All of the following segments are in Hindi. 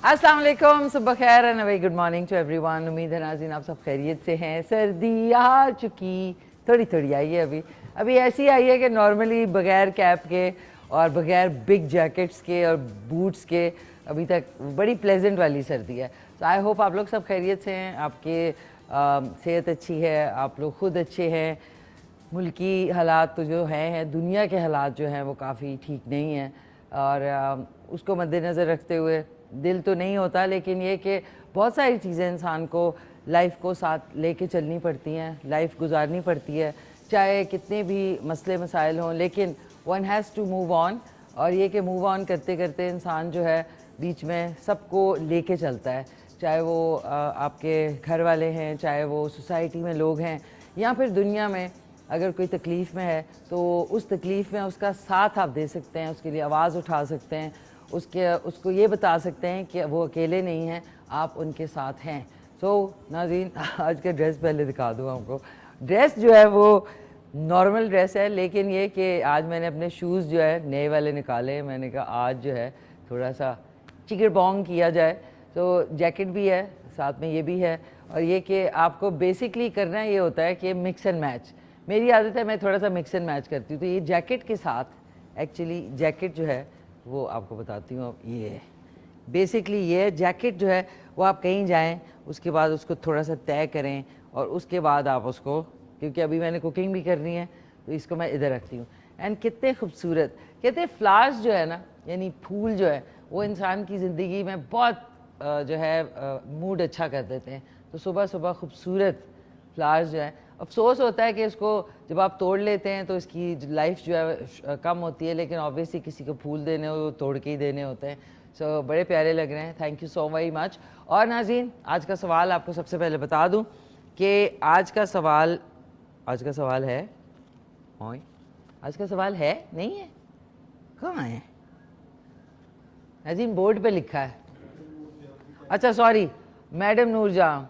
अस्सलाम वालेकुम, सुबह खैर and very good morning to everyone. उम्मीद है नाज़रीन आप सब खैरियत से हैं। सर्दी आ चुकी, थोड़ी थोड़ी आई है अभी ऐसी आई है कि नॉर्मली बगैर कैप के और बगैर बिग जैकेट्स के और बूट्स के अभी तक बड़ी प्लेजेंट वाली सर्दी है। तो आई होप आप लोग सब खैरियत से हैं, आपके सेहत अच्छी है, आप लोग खुद अच्छे हैं। मुल्की हालात तो जो हैं दुनिया के हालात जो हैं वो काफ़ी ठीक नहीं हैं और उसको मद्देनज़र रखते हुए दिल तो नहीं होता, लेकिन ये कि बहुत सारी चीज़ें इंसान को लाइफ को साथ लेके चलनी पड़ती हैं, लाइफ गुजारनी पड़ती है, चाहे कितने भी मसले मसाइल हों, लेकिन one has to move on. और ये कि मूव ऑन करते करते इंसान जो है बीच में सबको लेके चलता है, चाहे वो आपके घर वाले हैं, चाहे वो सोसाइटी में लोग हैं, या फिर दुनिया में अगर कोई तकलीफ़ में है तो उस तकलीफ़ में उसका साथ आप दे सकते हैं, उसके लिए आवाज़ उठा सकते हैं, उसको ये बता सकते हैं कि वो अकेले नहीं हैं, आप उनके साथ हैं। सो नाज़रीन, आज का ड्रेस पहले दिखा दूँ आपको। ड्रेस जो है वो नॉर्मल ड्रेस है, लेकिन ये कि आज मैंने अपने शूज़ जो है नए वाले निकाले। मैंने कहा आज जो है थोड़ा सा चिकर बॉन्ग किया जाए। तो जैकेट भी है, साथ में ये भी है, और ये कि आपको बेसिकली करना ये होता है कि मिक्स एंड मैच। मेरी आदत है, मैं थोड़ा सा मिक्स एंड मैच करती हूँ। तो ये जैकेट के साथ एक्चुअली जैकेट जो है वो आपको बताती हूँ। ये है बेसिकली, ये जैकेट जो है वो आप कहीं जाएं उसके बाद उसको थोड़ा सा तय करें और उसके बाद आप उसको, क्योंकि अभी मैंने कुकिंग भी करनी है तो इसको मैं इधर रखती हूँ। एंड कितने खूबसूरत, कहते हैं फ्लावर्स जो है ना, यानी फूल जो है वो इंसान की ज़िंदगी में बहुत जो है मूड अच्छा कर देते हैं। तो सुबह सुबह खूबसूरत फ्लावर्स जो है, अफसोस होता है कि इसको जब आप तोड़ लेते हैं तो इसकी लाइफ जो है कम होती है, लेकिन ऑब्वियसली किसी को फूल देने हो तो तोड़ के ही देने होते हैं। सो बड़े प्यारे लग रहे हैं, thank you so very much. और नाज़रीन, आज का सवाल आपको सबसे पहले बता दूं कि आज का सवाल है, आज का सवाल है नहीं है, कहाँ है नाज़रीन? बोर्ड पे लिखा है। अच्छा सॉरी, मैडम नूरजहां,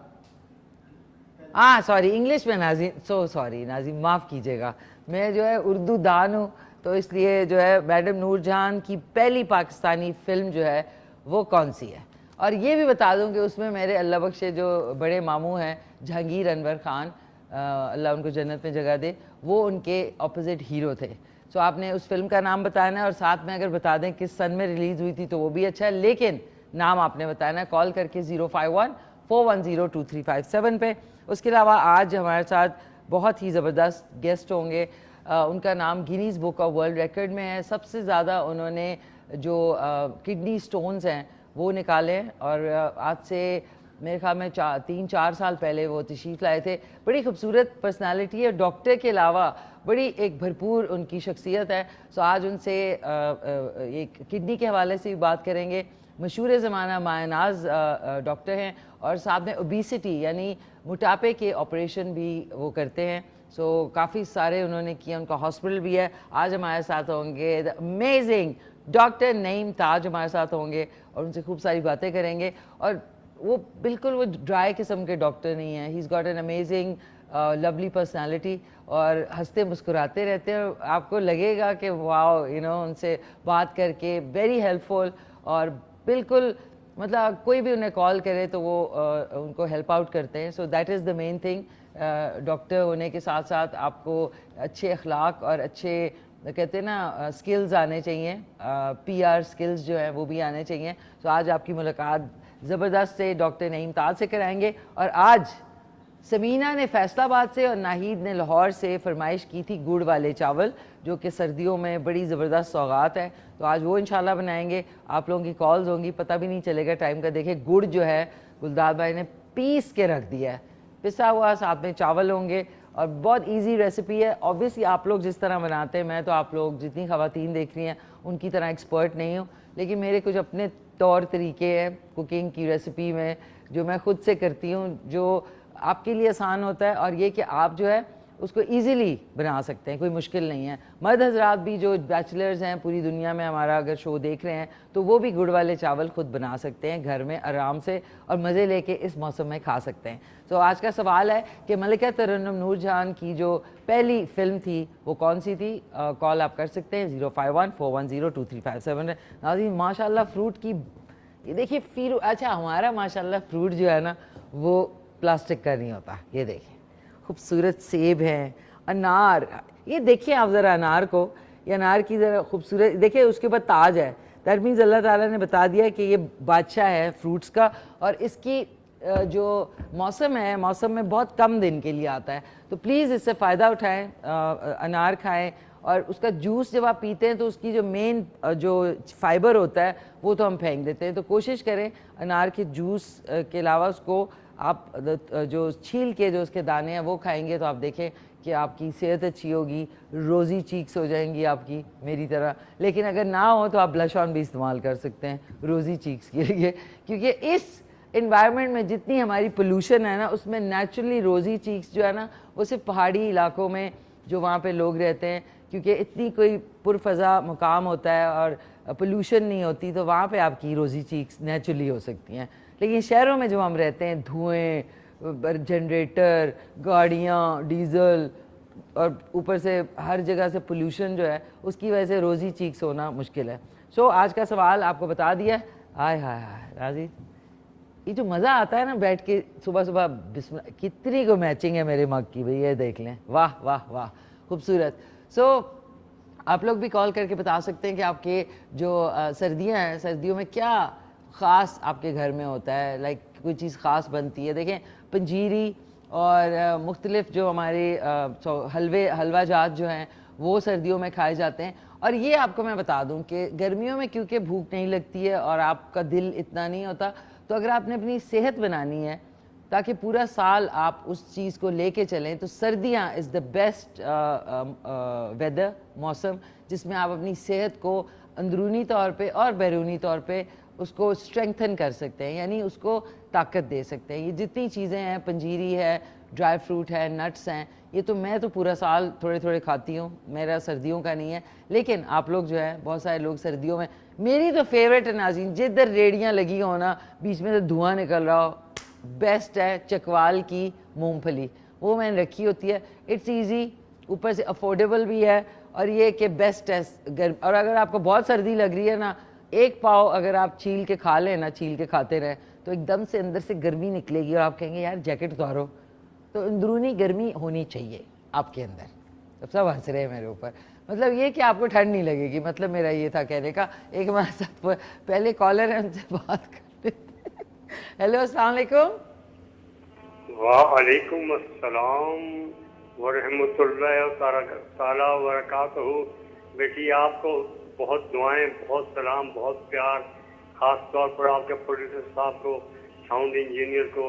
हाँ सॉरी, इंग्लिश में नाज़रीन, सो सॉरी नाज़रीन, माफ़ कीजिएगा, मैं जो है उर्दू दान हूँ, तो इसलिए जो है मैडम नूरजहां की पहली पाकिस्तानी फ़िल्म जो है वो कौन सी है। और ये भी बता दूँ कि उसमें मेरे अल्लाह बख्शे जो बड़े मामू हैं जहांगीर अनवर ख़ान, अल्लाह उनको जन्नत में जगह दे, वो उनके अपोजिट हीरो थे। सो आपने उस फिल्म का नाम बताना है और साथ में अगर बता दें किस सन में रिलीज़ हुई थी तो वो भी अच्छा है, लेकिन नाम आपने बताना है कॉल करके 051-410-2357 पे। उसके अलावा आज हमारे साथ बहुत ही ज़बरदस्त गेस्ट होंगे। उनका नाम Guinness book of World Record में है। सबसे ज़्यादा उन्होंने जो किडनी स्टोन्स हैं वो निकाले, और आज से मेरे ख्याल में 3-4 साल पहले वो तशरीफ़ लाए थे। बड़ी खूबसूरत पर्सनालिटी है, डॉक्टर के अलावा बड़ी एक भरपूर उनकी शख्सियत है। सो आज उनसे एक किडनी के हवाले से भी बात करेंगे। मशहूर ज़माना मायनाज डॉक्टर हैं और साथ में ओबेसिटी यानी मोटापे के ऑपरेशन भी वो करते हैं। सो काफ़ी सारे उन्होंने किया, उनका हॉस्पिटल भी है। आज हमारे साथ होंगे द अमेजिंग डॉक्टर नईम ताज, हमारे साथ होंगे और उनसे खूब सारी बातें करेंगे। और वो बिल्कुल वो ड्राई किस्म के डॉक्टर नहीं है, he is got an amazing lovely personality और हंसते मुस्कुराते रहते हैं। आपको लगेगा कि वाओ, उनसे बात करके वेरी हेल्पफुल, और बिल्कुल मतलब कोई भी उन्हें कॉल करे तो वो उनको हेल्प आउट करते हैं। So that is the main thing. Doctor होने के साथ साथ आपको अच्छे अखलाक और अच्छे कहते हैं ना स्किल्स आने चाहिए, पीआर स्किल्स जो है वो भी आने चाहिए। सो आज आपकी मुलाकात ज़बरदस्त से डॉक्टर नईम ताज से कराएंगे। और आज समीना ने फैसलाबाद से और नाहिद ने लाहौर से फरमाइश की थी गुड़ वाले चावल, जो कि सर्दियों में बड़ी ज़बरदस्त सौगात है, तो आज वो इंशाल्लाह बनाएंगे। आप लोगों की कॉल्स होंगी, पता भी नहीं चलेगा टाइम का। देखिए गुड़ जो है गुलदार भाई ने पीस के रख दिया है, पिसा हुआ, साथ में चावल होंगे और बहुत इजी रेसिपी है। ऑब्वियसली आप लोग जिस तरह बनाते हैं, मैं तो आप लोग जितनी ख़वातीन देख रही हैं उनकी तरह एक्सपर्ट नहीं हूँ, लेकिन मेरे कुछ अपने तौर तरीके हैं कुकिंग की रेसिपी में जो मैं ख़ुद से करती हूँ, जो आपके लिए आसान होता है। और ये कि आप जो है उसको इजीली बना सकते हैं, कोई मुश्किल नहीं है। मर्द हजरात भी जो बैचलर्स हैं पूरी दुनिया में हमारा अगर शो देख रहे हैं तो वो भी गुड़ वाले चावल खुद बना सकते हैं घर में आराम से और मज़े लेके इस मौसम में खा सकते हैं। तो आज का सवाल है कि मलिका तरन्नुम नूरजहां की जो पहली फिल्म थी वो कौन सी थी। कॉल आप कर सकते हैं 051-410-2357। नाज़रीन माशाल्लाह फ्रूट की ये देखिए फिर अच्छा हमारा माशाल्लाह फ्रूट जो है ना वो प्लास्टिक का नहीं होता। ये देखिए खूबसूरत सेब हैं, अनार, ये देखिए आप ज़रा अनार को, ये अनार की ज़रा खूबसूरत देखिए, उसके ऊपर ताज है। दैट मीन्स अल्लाह ताला ने बता दिया कि ये बादशाह है फ्रूट्स का, और इसकी जो मौसम है, मौसम में बहुत कम दिन के लिए आता है। तो प्लीज़ इससे फ़ायदा उठाएं, अनार खाएं, और उसका जूस जब आप पीते हैं तो उसकी जो मेन जो फाइबर होता है वो तो हम फेंक देते हैं। तो कोशिश करें अनार के जूस के अलावा उसको आप जो छील के जो उसके दाने हैं वो खाएंगे तो आप देखें कि आपकी सेहत अच्छी होगी, रोज़ी चीक्स हो जाएंगी आपकी मेरी तरह। लेकिन अगर ना हो तो आप ब्लश ऑन भी इस्तेमाल कर सकते हैं रोज़ी चीक्स के लिए, क्योंकि इस इन्वायरमेंट में जितनी हमारी पोल्यूशन है ना, उसमें नेचुरली रोज़ी चीक्स जो है ना वो सिर्फ पहाड़ी इलाकों में जो वहाँ पे लोग रहते हैं, क्योंकि इतनी कोई पुरफ़ज़ा मुकाम होता है और पोल्यूशन नहीं होती, तो वहाँ पे आपकी रोज़ी चीक्स नेचुरली हो सकती हैं। लेकिन शहरों में जो हम रहते हैं, धुएँ, जनरेटर, गाड़ियाँ, डीज़ल, और ऊपर से हर जगह से पोल्यूशन जो है, उसकी वजह से रोज़ी चीक्स होना मुश्किल है। सो आज का सवाल आपको बता दिया। हाय हाय हाय राजी, ये जो मज़ा आता है ना बैठ के सुबह सुबह, बिस्मिल्लाह, कितनी को मैचिंग है मेरे मग की, भाई ये देख लें, वाह वाह वाह, खूबसूरत। सो आप लोग भी कॉल करके बता सकते हैं कि आपके जो सर्दियाँ हैं, सर्दियों में क्या ख़ास आपके घर में होता है, लाइक कोई चीज़ ख़ास बनती है। देखें पंजीरी और मुख्तलिफ जो हमारे हलवा जात जो हैं वो सर्दियों में खाए जाते हैं। और ये आपको मैं बता दूं कि गर्मियों में क्योंकि भूख नहीं लगती है और आपका दिल इतना नहीं होता, तो अगर आपने अपनी सेहत बनानी है ताकि पूरा साल आप उस चीज़ को लेके चलें, तो सर्दियाँ इज़ द बेस्ट वेदर, मौसम जिसमें आप अपनी सेहत को अंदरूनी तौर पे और बैरूनी तौर पे उसको स्ट्रेंथन कर सकते हैं, यानी उसको ताकत दे सकते हैं। ये जितनी चीज़ें हैं, पंजीरी है, ड्राई फ्रूट है, नट्स हैं, ये तो मैं तो पूरा साल थोड़े थोड़े खाती हूँ, मेरा सर्दियों का नहीं है। लेकिन आप लोग जो है, बहुत सारे लोग सर्दियों में, मेरी तो फेवरेट है नाज़रीन, जिधर रेडियाँ लगी हो ना, बीच में से धुआं निकल रहा हो, बेस्ट है चकवाल की मूंगफली, वो मैंने रखी होती है। इट्स इजी, ऊपर से अफोर्डेबल भी है, और ये कि बेस्ट है गर्म। और अगर आपको बहुत सर्दी लग रही है ना, एक पाव अगर आप छील के खा लें ना, छील के खाते रहें, तो एकदम से अंदर से गर्मी निकलेगी और आप कहेंगे यार जैकेट उतारो। तो अंदरूनी गर्मी होनी चाहिए आपके अंदर। सब हंस रहे हैं मेरे ऊपर, मतलब ये कि आपको ठंड नहीं लगेगी, मतलब मेरा ये था कहने का। एक हमारे साथ पहले कॉलर है, उनसे बात कर लेते हैं। हेलो, अस्सलाम वालेकुम। वालेकुम अस्सलाम वरहमतुल्लाहि ताला वबरकातुहू। बेटी आपको बहुत दुआएं, बहुत सलाम, बहुत प्यार, खास तौर पर आपके प्रोड्यूसर साहब को, साउंड इंजीनियर को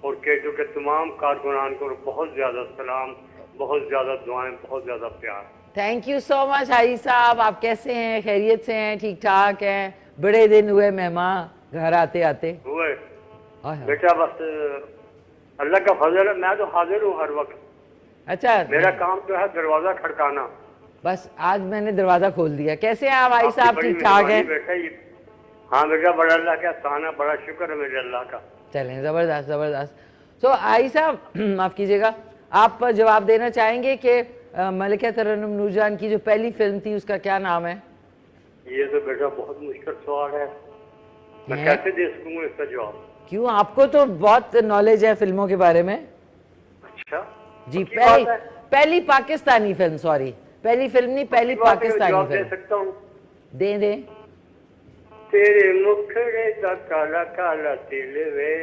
और केटो के तमाम कारकुनान को बहुत ज़्यादा सलाम, बहुत ज़्यादा दुआएं, बहुत ज़्यादा प्यार। Thank you so much high साहब, आप कैसे हैं? खैरियत से हैं? ठीक ठाक हैं? बड़े दिन हुए मेहमान घर आते आते हुए बेटा, बस अल्लाह का फजल है, मैं तो हाजिर हूँ हर वक्त। अच्छा, मेरा काम तो है दरवाजा खड़काना। बस आज मैंने दरवाजा खोल दिया। कैसे हैं आप भाई साहब? ठीक ठाक हैं? हाँ बेटा, बड़ा अल्लाह का एहसान है, बड़ा शुक्र है मेरे अल्लाह का। चलें, ज़बरदस्त ज़बरदस्त। सो आई साहब माफ़ कीजिएगा, आप जवाब देना चाहेंगे कि मलिका तरन्नुम नूरजान की जो पहली फिल्म थी उसका क्या नाम है? ये तो बेटा बहुत मुश्किल सवाल है, मैं कैसे दे सकूंगा इसका जवाब? क्यों, आपको तो बहुत नॉलेज है फिल्मों के बारे में। अच्छा जी, पहली पाकिस्तानी फिल्म, सॉरी पहली फिल्म नहीं, पहली पाकिस्तानी फिल्म। दे सकता हूँ? दे दे। तेरे मुखड़े दा काला काला तिल वे,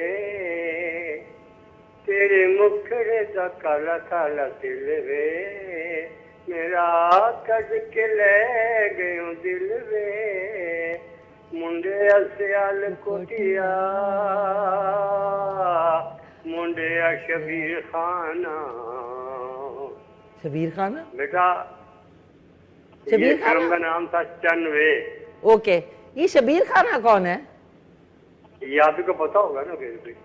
तेरे मुखड़े दा काला काला तिल वे, मेरा कद के ले गयो दिल वे, मुंडे सियाल कोटिया, मुंडे शबीर खाना। शबीर खाना बेटा, शबीर खाना का नाम था चनवे। ओके, ये शबीर खाना कौन है? ये आप ही को पता होगा ना, फिर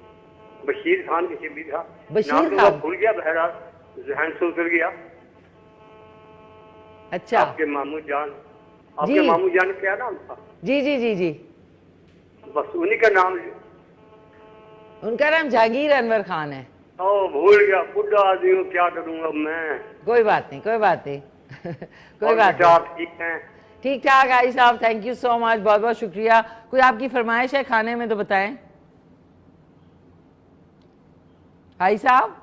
बशीर खान की शबीर खान। बशीर खान भूल गया, बहरहाल जहन से उतर गया। अच्छा, आपके मामू जान, आपके मामू जान क्या नाम था? जी जी जी जी, बस उन्हीं का नाम। उनका नाम जहांगीर अनवर खान है। ओ भूल गया, बुढ़ा आदमी हूँ, क्या करूंगा मैं। कोई बात नहीं, कोई बात नहीं। कोई बात नहीं। आप ठीक हैं? ठीक ठाक आई साहब, थैंक यू सो मच, बहुत बहुत शुक्रिया। कोई आपकी फरमाइश है खाने में तो बताएं। आई साहब,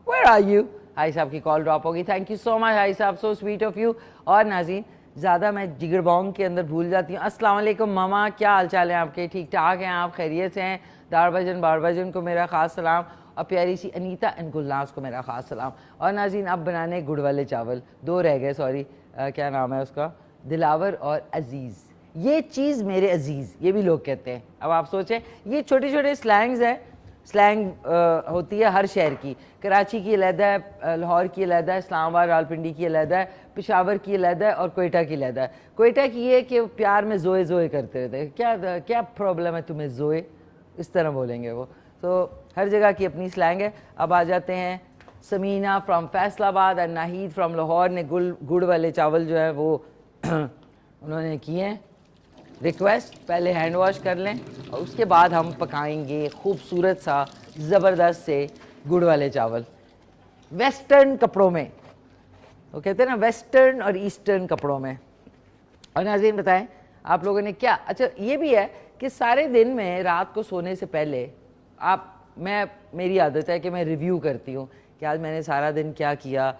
वेयर आर यू? आई साहब की कॉल ड्रॉप होगी। Thank you so much I साहब, सो स्वीट ऑफ यू। और नाज़रीन, ज़्यादा मैं जिगर बॉन्ग के अंदर भूल जाती हूँ। अस्सलाम वालेकुम मामा, क्या हाल चाल है आपके? ठीक ठाक हैं आप? खैरियत से हैं? दारभाजन बारभाजन को मेरा ख़ास सलाम और प्यारी सी अनीता एंड गुलनाज को मेरा ख़ास सलाम। और नाज़रीन, अब बनाने गुड़ वाले चावल, 2 रह गए, सॉरी, क्या नाम है उसका, दिलावर और अजीज़। ये चीज़ मेरे अजीज़, ये भी लोग कहते हैं। अब आप सोचें, ये छोटे छोटे स्लैंग्स हैं, स्लैंग होती है हर शहर की। कराची की अलहदा है, लाहौर की अलहदा है, इस्लामाबाद रावलपिंडी की अलहदा है, पेशावर की अलहदा है और कोयटा की अलहदा है। कोयटा की ये कि प्यार में जोए जोए करते रहते हैं, क्या क्या प्रॉब्लम है तुम्हें जोए, इस तरह बोलेंगे वो। तो हर जगह की अपनी स्लैंग है। अब आ जाते हैं समीना फ्रॉम फैसलाबाद और नाहिद फ्रॉम लाहौर ने गुड़ वाले चावल जो है वो उन्होंने किए हैं रिक्वेस्ट। पहले हैंड वॉश कर लें और उसके बाद हम पकाएंगे खूबसूरत सा ज़बरदस्त से गुड़ वाले चावल वेस्टर्न कपड़ों में। वो कहते हैं ना, वेस्टर्न और ईस्टर्न कपड़ों में। और नाज़रीन बताएं आप लोगों ने क्या, अच्छा ये भी है कि सारे दिन में रात को सोने से पहले मेरी आदत है कि मैं रिव्यू करती हूँ कि आज मैंने सारा दिन क्या किया,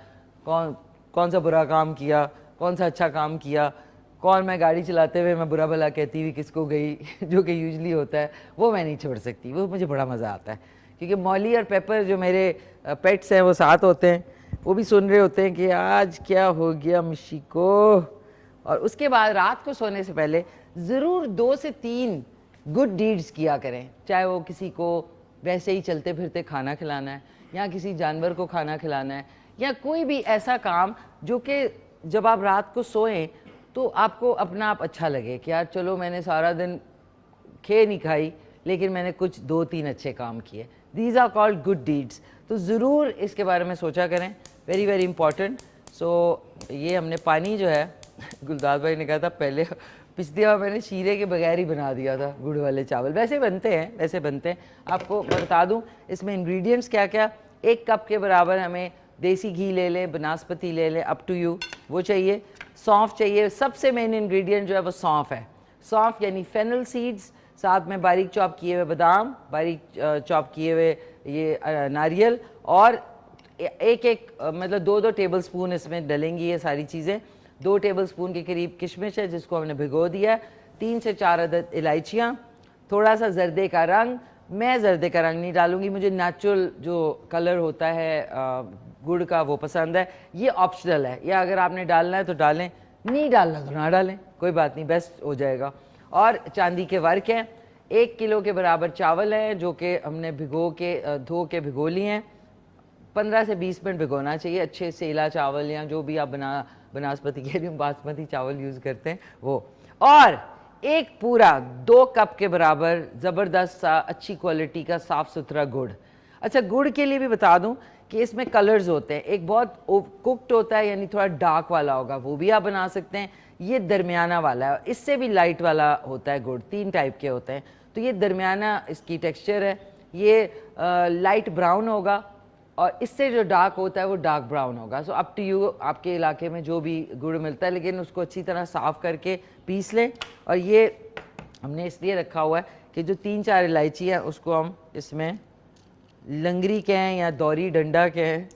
कौन सा बुरा काम किया, कौन सा अच्छा काम किया, कौन मैं गाड़ी चलाते हुए मैं बुरा भला कहती हुई किसको गई जो कि यूजली होता है, वो मैं नहीं छोड़ सकती। वो मुझे बड़ा मज़ा आता है क्योंकि मौली और पेपर जो मेरे पेट्स हैं वो साथ होते हैं, वो भी सुन रहे होते हैं कि आज क्या हो गया मिशी को। और उसके बाद रात को सोने से पहले ज़रूर 2 से 3 गुड डीड्स किया करें, चाहे वो किसी को वैसे ही चलते फिरते खाना खिलाना है या किसी जानवर को खाना खिलाना है या कोई भी ऐसा काम जो कि जब आप रात को सोएं तो आपको अपना आप अच्छा लगे कि यार चलो मैंने सारा दिन नहीं खाई लेकिन मैंने कुछ 2-3 अच्छे काम किए। These are called good deeds. तो ज़रूर इसके बारे में सोचा करें, वेरी वेरी इंपॉर्टेंट। सो ये हमने पानी जो है गुलदार भाई ने कहा था पहले, पिछली बार मैंने शीरे के बगैर ही बना दिया था गुड़ वाले चावल। वैसे बनते हैं, वैसे बनते हैं। आपको मैं बता दूं इसमें इंग्रेडिएंट्स क्या क्या। 1 कप के बराबर हमें देसी घी ले लें, बनास्पति ले लें, अप टू यू, वो चाहिए। सौंफ चाहिए, सबसे मेन इंग्रेडिएंट जो है वो सौंफ है। सौंफ यानी फेनल सीड्स, साथ में बारीक चॉप किए हुए बादाम, बारीक चॉप किए हुए ये नारियल, और एक मतलब 2-2 टेबल स्पून इसमें डलेंगी ये सारी चीज़ें। 2 टेबल स्पून के करीब किशमिश है जिसको हमने भिगो दिया है। 3 से 4 अदद इलायचियाँ, थोड़ा सा जर्दे का रंग। मैं जर्दे का रंग नहीं डालूंगी, मुझे नेचुरल जो कलर होता है गुड़ का वो पसंद है। ये ऑप्शनल है, या अगर आपने डालना है तो डालें, नहीं डालना तो ना डालें, कोई बात नहीं, बेस्ट हो जाएगा। और चांदी के वर्क हैं। 1 किलो के बराबर चावल हैं जो कि हमने धो के भिगो लिए हैं। 15 से 20 मिनट भिगोना चाहिए। अच्छे सेला चावल या जो भी आप बनास्पति कह रही हूँ, बासमती चावल यूज़ करते हैं वो। और एक पूरा 2 कप के बराबर ज़बरदस्त सा अच्छी क्वालिटी का साफ़ सुथरा गुड़। अच्छा, गुड़ के लिए भी बता दूं कि इसमें कलर्स होते हैं। एक बहुत कुक्ड होता है यानी थोड़ा डार्क वाला होगा, वो भी आप बना सकते हैं। ये दरमियाना वाला है, इससे भी लाइट वाला होता है गुड़। 3 टाइप के होते हैं, तो ये दरमियाना इसकी टेक्सचर है। ये लाइट ब्राउन होगा और इससे जो डार्क होता है वो डार्क ब्राउन होगा। सो अप टू यू, आपके इलाके में जो भी गुड़ मिलता है, लेकिन उसको अच्छी तरह साफ़ करके पीस लें। और ये हमने इसलिए रखा हुआ है कि जो 3-4 इलायची है उसको हम इसमें लंगरी कहें या दौरी डंडा कहें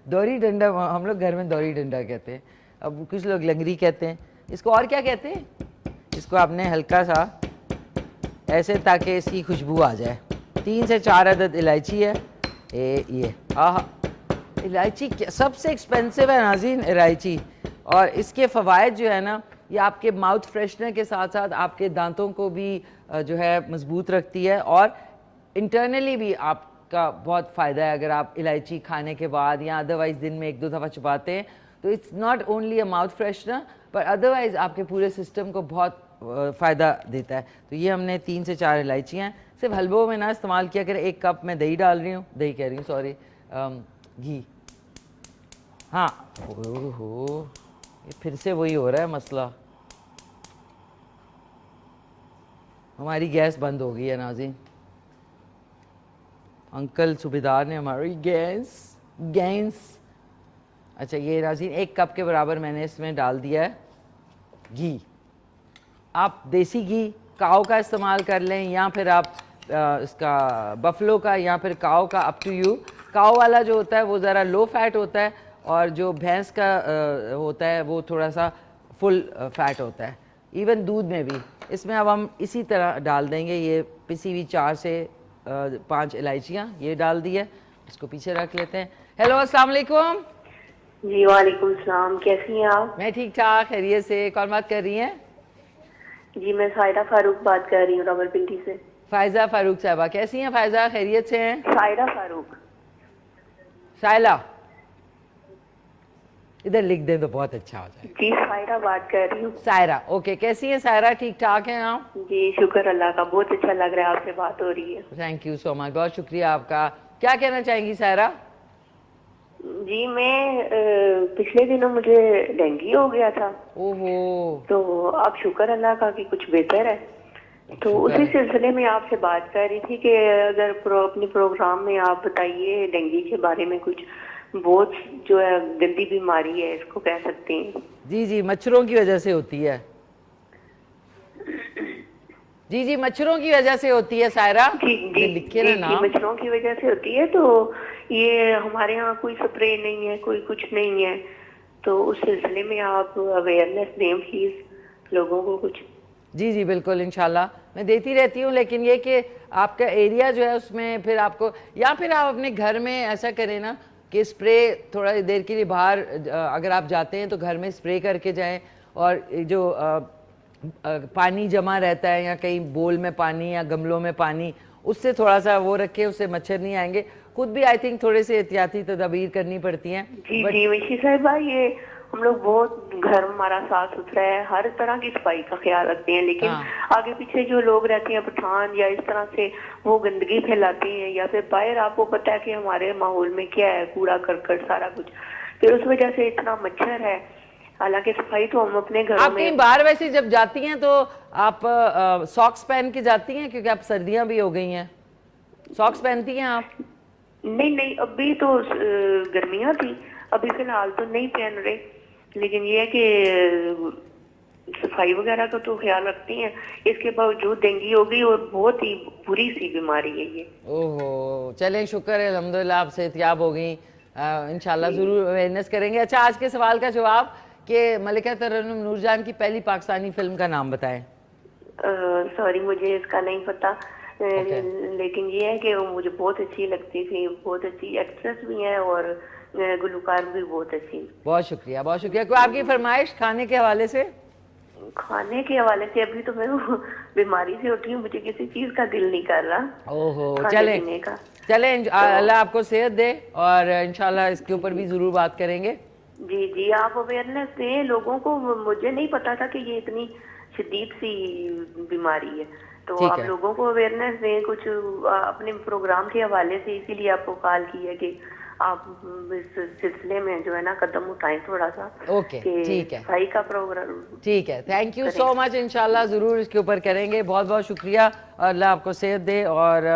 दौरी डंडा हम लोग घर में दौरी डंडा कहते हैं, अब कुछ लोग लंगरी कहते हैं इसको। और क्या कहते हैं इसको? आपने हल्का सा ऐसे ताकि इसकी खुशबू आ जाए। 3 से 4 अदद इलायची है। ये इलायची सबसे एक्सपेंसिव है नाज़रीन, इलायची। और इसके फ़वाइद जो है ना, ये आपके माउथ फ्रेशनर के साथ साथ आपके दांतों को भी जो है मजबूत रखती है और इंटरनली भी आपका बहुत फ़ायदा है। अगर आप इलायची खाने के बाद या अदरवाइज़ दिन में 1-2 दफ़ा चबाते हैं तो it's not only a mouth freshener पर अदरवाइज़ आपके पूरे सिस्टम को बहुत फ़ायदा देता है। तो ये हमने 3 से 4 इलायचियाँ सिर्फ हलवों में ना इस्तेमाल किया करें। 1 कप में दही डाल रही हूँ, दही कह रही हूँ सॉरी, घी। हाँ, ओहो, ये फिर से वही हो रहा है मसला, हमारी गैस बंद हो गई है नाज़रीन। अंकल सूबेदार ने हमारी गैस अच्छा ये नाज़रीन 1 कप के बराबर मैंने इसमें डाल दिया है घी। आप देसी घी काओ का इस्तेमाल कर लें या फिर आप इसका बफलो का या फिर काओ का, अप टू यू। काओ वाला जो होता है वो ज़रा लो फैट होता है और जो भैंस का होता है वो थोड़ा सा फुल फैट होता है, इवन दूध में भी। इसमें अब हम इसी तरह डाल देंगे ये पिसी हुई 4 से 5 इलायचियाँ, ये डाल दी है। इसको पीछे रख लेते हैं। हेलो, अस्सलाम वालेकुम। जी वालेकुम सलाम, कैसी हैं आप? मैं ठीक ठाक, खैरियत से। कौन बात कर रही हैं? जी मैं सायरा फारूक बात कर रही हूँ रावलपिंडी से। फ़ायज़ा फ़ारूक साहबा, कैसी हैं फ़ायज़ा? खैरियत से हैं? सायरा फारूक। सायला, इधर लिख दें तो बहुत अच्छा हो जाए। जी सायरा बात कर रही हूँ। सायरा, ओके। कैसी हैं सायरा? ठीक ठाक हैं आप? जी शुक्र अल्लाह का, बहुत अच्छा लग रहा है आपसे बात हो रही है। थैंक यू सो मच, बहुत शुक्रिया आपका। क्या कहना चाहेंगी सायरा? जी मैं पिछले दिनों मुझे डेंगू हो गया था, ओहो, तो अब शुक्र अल्लाह का कि कुछ बेहतर है। तो उसी सिलसिले में आपसे बात कर रही थी कि अगर अपने प्रोग्राम में आप बताइए डेंगू के बारे में कुछ। बहुत जो है गंदी बीमारी है, इसको कह सकते हैं। जी जी, मच्छरों की वजह से होती है। जी जी, मच्छरों की वजह से होती है सायरा। जी जी लिखे जी, ना जी नाम। मच्छरों की वजह से होती है। तो ये हमारे यहाँ कोई स्प्रे नहीं है, कोई कुछ नहीं है, तो उस सिलसिले में आप अवेयरनेस दें प्लीज लोगों को कुछ। जी जी बिल्कुल, इंशाल्लाह मैं देती रहती हूँ। लेकिन ये कि आपका एरिया जो है उसमें फिर आपको, या फिर आप अपने घर में ऐसा करें ना कि स्प्रे थोड़ा देर के लिए बाहर अगर आप जाते हैं तो घर में स्प्रे करके जाएं। और जो पानी जमा रहता है या कहीं बोल में पानी या गमलों में पानी, उससे थोड़ा सा वो रखे, उससे मच्छर नहीं आएंगे। खुद भी आई थिंक थोड़े से एहतियाती तदाबीर करनी पड़ती हैं। जी जी वैशी साहिबा, ये हम लोग बहुत घर हमारा साफ सुथरा है, हर तरह की सफाई का ख्याल रखते हैं, लेकिन आगे पीछे जो लोग रहते हैं पठान या इस तरह से, वो गंदगी फैलाते हैं। या फिर बाहर आपको पता है कि हमारे माहौल में क्या है, कूड़ा करकट सारा कुछ, फिर उस वजह से इतना मच्छर है। हालांकि सफाई तो हम अपने घरों आप में। कहीं बाहर वैसे जब जाती हैं तो आप सॉक्स पहन के जाती हैं, क्योंकि अब सर्दियां भी हो गई हैं। सॉक्स पहनती हैं आप? नहीं नहीं, अभी तो गर्मियाँ थी, अभी फिलहाल तो नहीं पहन रहे, लेकिन ये है कि सफाई वगैरह का तो ख्याल रखती हैं। इसके बावजूद डेंगू हो गई और बहुत ही बुरी सी बीमारी है ये। ओहो, चलें, शुक्र है अल्हम्दुलिल्लाह आप सेहतियाब हो गई। इंशाल्लाह ज़रूर अवेयरनेस करेंगे। अच्छा, आज के सवाल का जवाब कि मलिका तरन्नुम नूरजान की पहली पाकिस्तानी फिल्म का नाम बताएं। सॉरी मुझे इसका नहीं पता। लेकिन ये है कि वो मुझे बहुत अच्छी लगती थी, बहुत अच्छी एक्ट्रेस भी हैं और गुलकार भी बहुत अच्छी। बहुत शुक्रिया, बहुत शुक्रिया। कोई आपकी फरमाइश खाने के हवाले से? खाने के हवाले से अभी तो मैं बीमारी से उठी हूँ, मुझे किसी चीज का दिल नहीं कर रहा। ओहो, चलें अल्लाह आपको सेहत दे और इंशाल्लाह इसके ऊपर भी जरूर बात करेंगे। जी जी, आप अवेयरनेस दें लोगों को। मुझे नहीं पता था कि ये इतनी शदीद सी बीमारी है, तो आप लोगों को अवेयरनेस दें कुछ अपने प्रोग्राम के हवाले से। इसीलिए आपको कॉल की है कि आप इस सिलसिले में जो है ना कदम उठाएं थोड़ा सा। ओके, ठीक है, सफाई का प्रोग्राम। ठीक है, थैंक यू सो मच। इंशाल्लाह ज़रूर इसके ऊपर करेंगे। बहुत बहुत शुक्रिया और अल्लाह आपको सेहत दे और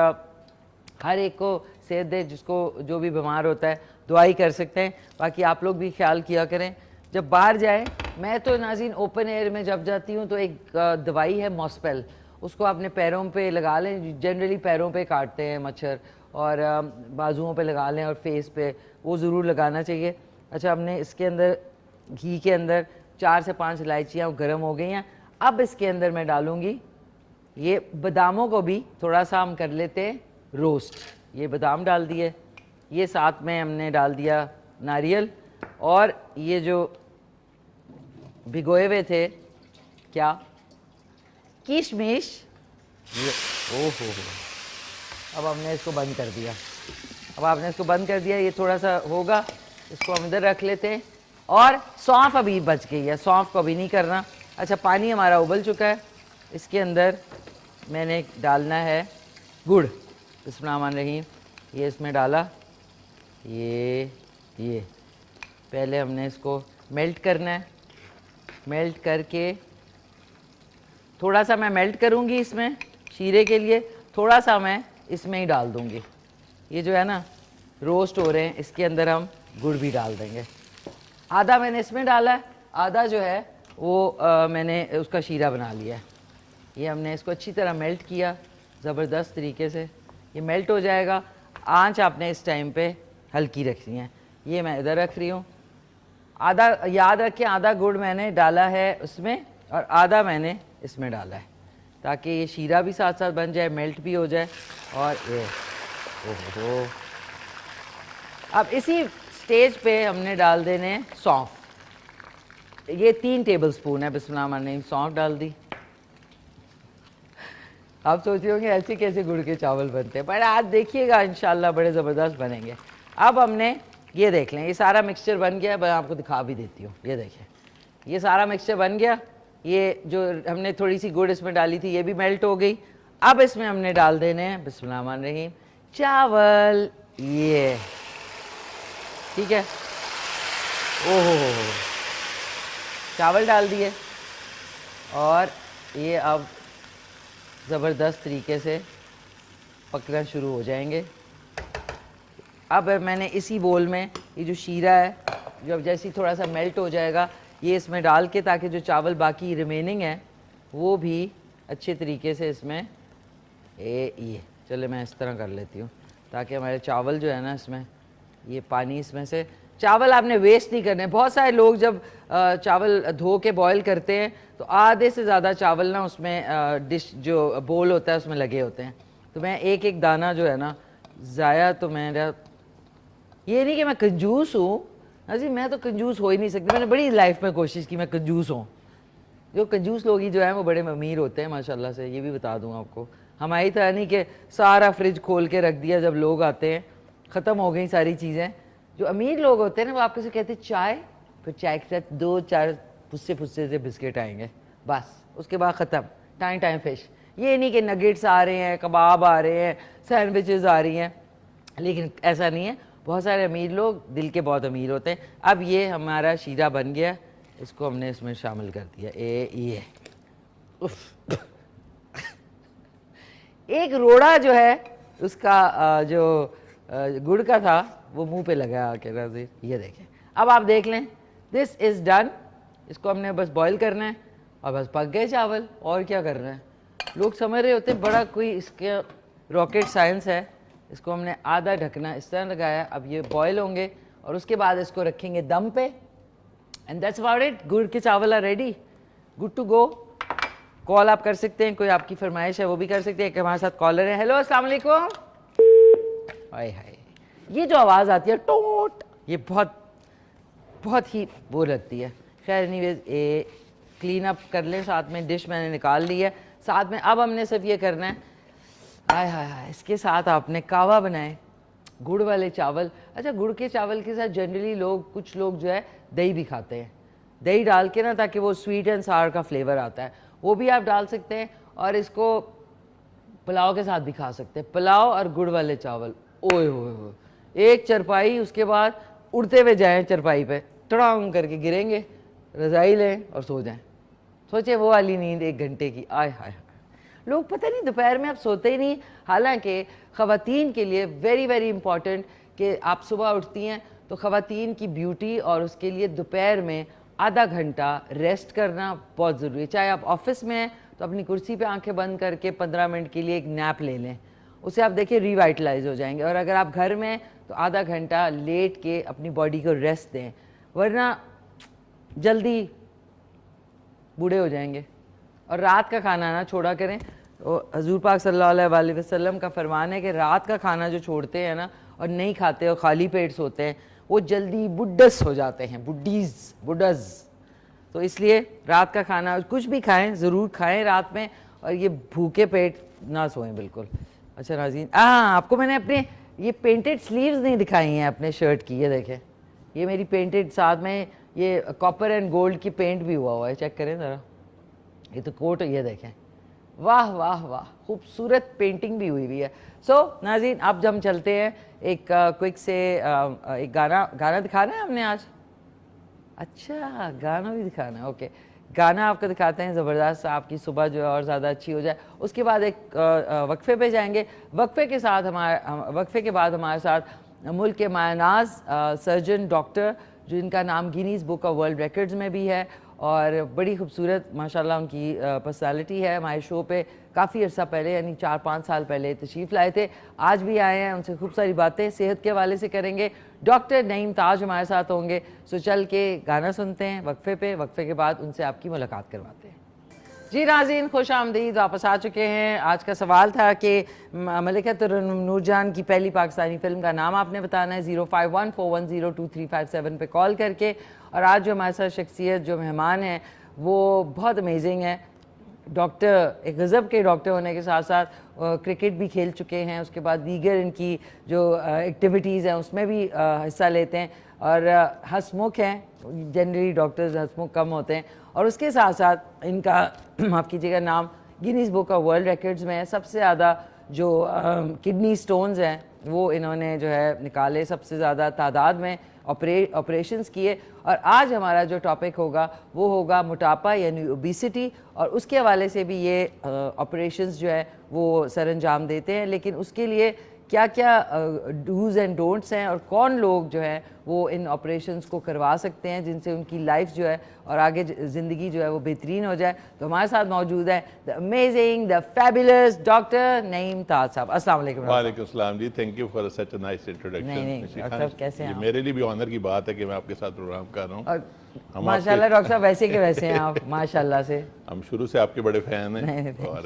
हर एक को सेहत दे, जिसको जो भी बीमार होता है दुआई कर सकते हैं। बाकी आप लोग भी ख्याल किया करें जब बाहर जाएं। मैं तो नाज़रीन ओपन एयर में जब जाती हूँ तो एक दवाई है मॉस्पेल, उसको अपने पैरों पे लगा लें। जनरली पैरों पे काटते हैं मच्छर, और बाजुओं पे लगा लें और फेस पे, वो ज़रूर लगाना चाहिए। अच्छा, हमने इसके अंदर घी के अंदर 4 से 5 इलायचियाँ गर्म हो गई हैं। अब इसके अंदर मैं डालूँगी ये बादामों को भी थोड़ा सा हम कर लेते हैं रोस्ट। ये बादाम डाल दिए, ये साथ में हमने डाल दिया नारियल, और ये जो भिगोए हुए थे क्या किशमिश, ये ओहो, अब हमने इसको बंद कर दिया। अब आपने इसको बंद कर दिया, ये थोड़ा सा होगा, इसको हम इधर रख लेते हैं। और सौंफ अभी बच गई है, सौंफ को अभी नहीं करना। अच्छा, पानी हमारा उबल चुका है, इसके अंदर मैंने डालना है गुड़। बिस्मिल्लाहिर्रहमानिर्रहीम, ये इसमें डाला, ये पहले हमने इसको मेल्ट करना है। मेल्ट करके थोड़ा सा मैं मेल्ट करूँगी इसमें शीरे के लिए, थोड़ा सा मैं इसमें ही डाल दूँगी। ये जो है ना रोस्ट हो रहे हैं, इसके अंदर हम गुड़ भी डाल देंगे। आधा मैंने इसमें डाला है, आधा जो है वो मैंने उसका शीरा बना लिया है। ये हमने इसको अच्छी तरह मेल्ट किया ज़बरदस्त तरीके से। ये मेल्ट हो जाएगा। आंच आपने इस टाइम पे हल्की रखनी है। ये मैं इधर रख रही हूँ। आधा याद रखें, आधा गुड़ मैंने डाला है उसमें और आधा मैंने इसमें डाला है, ताकि ये शीरा भी साथ साथ बन जाए, मेल्ट भी हो जाए। और ये ओहो, अब इसी स्टेज पे हमने डाल देने हैं सौंफ। ये 3 टेबलस्पून है। बिस्मिल्लाह, सौंफ डाल दी। आप सोच रहे होंगे ऐसे कैसे गुड़ के चावल बनते हैं, पर आज देखिएगा इंशाल्लाह बड़े ज़बरदस्त बनेंगे। अब हमने ये देख लें, ये सारा मिक्सचर बन गया। मैं आपको दिखा भी देती हूँ। ये देखें, ये सारा मिक्सचर बन गया। ये जो हमने थोड़ी सी गुड़ इसमें डाली थी ये भी मेल्ट हो गई। अब इसमें हमने डाल देने हैं बिस्मिल्लाहिर्रहमानिर्रहीम चावल। ये ठीक है। ओहो, चावल डाल दिए और ये अब ज़बरदस्त तरीके से पकना शुरू हो जाएंगे। अब मैंने इसी बोल में ये जो शीरा है, जब जैसे थोड़ा सा मेल्ट हो जाएगा, ये इसमें डाल के, ताकि जो चावल बाकी रिमेनिंग है वो भी अच्छे तरीके से इसमें ये चले मैं इस तरह कर लेती हूँ, ताकि हमारे चावल जो है ना इसमें ये पानी इसमें से, चावल आपने वेस्ट नहीं करने। बहुत सारे लोग जब चावल धो के बॉईल करते हैं तो आधे से ज़्यादा चावल ना उसमें डिश जो बोल होता है उसमें लगे होते हैं। तो मैं एक एक दाना जो है ना ज़ाया, तो मेरा ये नहीं कि मैं कंजूस हूँ अजी, मैं तो कंजूस हो ही नहीं सकती। मैंने बड़ी लाइफ में कोशिश की मैं कंजूस हूँ। जो कंजूस लोग ही जो है वो बड़े अमीर होते हैं माशाल्लाह से, ये भी बता दूँ आपको। हमारी तरह नहीं कि सारा फ्रिज खोल के रख दिया, जब लोग आते हैं ख़त्म हो गई सारी चीज़ें। जो अमीर लोग होते हैं ना वो आपके से कहते हैं चाय, फिर चाय के साथ 2-4 फुस्से फुस्से से बिस्किट आएंगे, बस उसके बाद ख़त्म। Time fish. ये नहीं कि नगेट्स आ रहे हैं, कबाब आ रहे हैं, सैंडविचेस आ रही हैं, लेकिन ऐसा नहीं है। बहुत सारे अमीर लोग दिल के बहुत अमीर होते हैं। अब ये हमारा शीरा बन गया, इसको हमने इसमें शामिल कर दिया। ये उफ। एक रोड़ा जो है उसका जो गुड़ का था वो मुंह पे लगा आके नज़ीर। ये देखें, अब आप देख लें, दिस इज़ डन। इसको हमने बस बॉईल करना है और बस पक गए चावल, और क्या करना है। लोग समझ रहे होते हैं बड़ा कोई इसके रॉकेट साइंस है। इसको हमने आधा ढकना इस तरह लगाया। अब ये बॉयल होंगे और उसके बाद इसको रखेंगे दम पे, एंड दैट्स अबाउट इट। गुड़ के चावल are ready, good to go. Call आप कर सकते हैं, कोई आपकी फरमाइश है वो भी कर सकते हैं। हमारे साथ कॉलर है। हेलो, अस्सलाम वालेकुम। हाय हाय, ये जो आवाज़ आती है टोट, ये बहुत ही वो लगती है। खैर एनीवेज, ये क्लीन अप कर लें। साथ में डिश मैंने निकाल ली है। साथ में अब हमने सिर्फ ये करना है, हाय हाय हाय, इसके साथ आपने कावा बनाए, गुड़ वाले चावल। अच्छा, गुड़ के चावल के साथ जनरली कुछ लोग जो है दही भी खाते हैं, दही डाल के ना, ताकि वो स्वीट एंड सावर का फ्लेवर आता है, वो भी आप डाल सकते हैं। और इसको पुलाव के साथ भी खा सकते हैं, पुलाव और गुड़ वाले चावल। ओए हो, एक चरपाई, उसके बाद उड़ते हुए जाएं चरपाई पे, टड़ांग करके गिरेंगे, रज़ाई लें और सो जाएं। सोचे वो वाली नींद 1 घंटे की। आय हाय, लोग पता नहीं दोपहर में आप सोते ही नहीं। हालांकि ख़वातीन के लिए वेरी वेरी इंपॉर्टेंट कि आप सुबह उठती हैं तो ख़वातीन की ब्यूटी और उसके लिए दोपहर में आधा घंटा रेस्ट करना बहुत ज़रूरी है। चाहे आप ऑफिस में हैं तो अपनी कुर्सी पे आंखें बंद करके 15 मिनट के लिए एक नैप ले लें, उसे आप देखिए रिवाइटलाइज हो जाएंगे। और अगर आप घर में हैं तो आधा घंटा लेट के अपनी बॉडी को रेस्ट दें, वरना जल्दी बूढ़े हो जाएंगे। और रात का खाना ना छोड़ा करें। तो हजूर पाक सल्लल्लाहु अलैहि वसल्लम का फरमान है कि रात का खाना जो छोड़ते हैं ना और नहीं खाते और खाली पेट सोते हैं, वो जल्दी बुड्ढस हो जाते हैं, बुड्ढस। तो इसलिए रात का खाना कुछ भी खाएं, ज़रूर खाएं रात में, और ये भूखे पेट ना सोएं बिल्कुल। अच्छा नाज़रीन, आपको मैंने अपने ये पेंटेड स्लीव्स नहीं दिखाई हैं अपने शर्ट की। ये देखें, ये मेरी पेंटेड, साथ में ये कॉपर एंड गोल्ड की पेंट भी हुआ है, चेक करें ज़रा। ये तो कोट, ये देखें, वाह वाह वाह, खूबसूरत पेंटिंग भी हुई है। सो नाज़रीन, अब जब हम चलते हैं एक क्विक से एक गाना दिखाना है हमने आज। अच्छा, गाना भी दिखाना है, ओके। गाना आपको दिखाते हैं ज़बरदस्त, आपकी सुबह जो है और ज़्यादा अच्छी हो जाए। उसके बाद एक वक्फे पे जाएंगे। वक्फे के बाद हमारे साथ मुल्क के मायनाज सर्जन डॉक्टर, जिनका नाम Guinness book of World Records में भी है, और बड़ी खूबसूरत माशाल्लाह उनकी पर्सनालिटी है। हमारे शो पे काफ़ी अर्सा पहले यानी 4-5 साल पहले तशरीफ़ लाए थे, आज भी आए हैं। उनसे खूब सारी बातें सेहत के हवाले से करेंगे। डॉक्टर नईम ताज हमारे साथ होंगे। सो चल के गाना सुनते हैं वक्फे पे, वक्फे के बाद उनसे आपकी मुलाकात करवाते हैं। जी नाज़रीन, खुश आमदीद, वापस आ चुके हैं। आज का सवाल था कि मलिका तुर्रम नूरजान की पहली पाकिस्तानी फ़िल्म का नाम आपने बताना है 0514102357 पे कॉल करके। और आज जो हमारे साथ शख्सियत जो मेहमान हैं वो बहुत अमेजिंग है। डॉक्टर, एक गज़ब के डॉक्टर होने के साथ साथ क्रिकेट भी खेल चुके हैं, उसके बाद दीगर इनकी जो एक्टिविटीज़ हैं उसमें भी हिस्सा लेते हैं और हंसमुख हैं। जनरली डॉक्टर्स हंसमुख कम होते हैं। और उसके साथ साथ इनका माफ़ कीजिएगा नाम Guinness book of World Records में है। सबसे ज़्यादा जो किडनी स्टोन्स हैं वो इन्होंने जो है निकाले, सबसे ज़्यादा तादाद में ऑपरेशंस किए। और आज हमारा जो टॉपिक होगा वो होगा मोटापा यानी ओबेसिटी, और उसके हवाले से भी ये ऑपरेशंस जो है वो सरअंजाम देते हैं। लेकिन उसके लिए क्या क्या डूज़ एंड डोंट्स हैं और कौन लोग जो हैं वो इन ऑपरेशंस को करवा सकते हैं जिनसे उनकी लाइफ जो है और आगे ज़िंदगी जो है वो बेहतरीन हो जाए। तो हमारे साथ मौजूद है the amazing, the fabulous doctor Naeem Taj साहब। अस्सलाम वालेकुम। वालेकुम सलाम जी, thank you for such a nice introduction. नहीं, डॉक्टर साहब कैसे हैं आप? मेरे लिए भी ऑनर की बात है कि मैं आपके साथ प्रोग्राम कर रहा हूँ। माशाल्लाह डॉक्टर साहब वैसे के वैसे हैं आप, माशाल्लाह से। हम शुरू से आपके बड़े फ़ैन हैं नहीं, और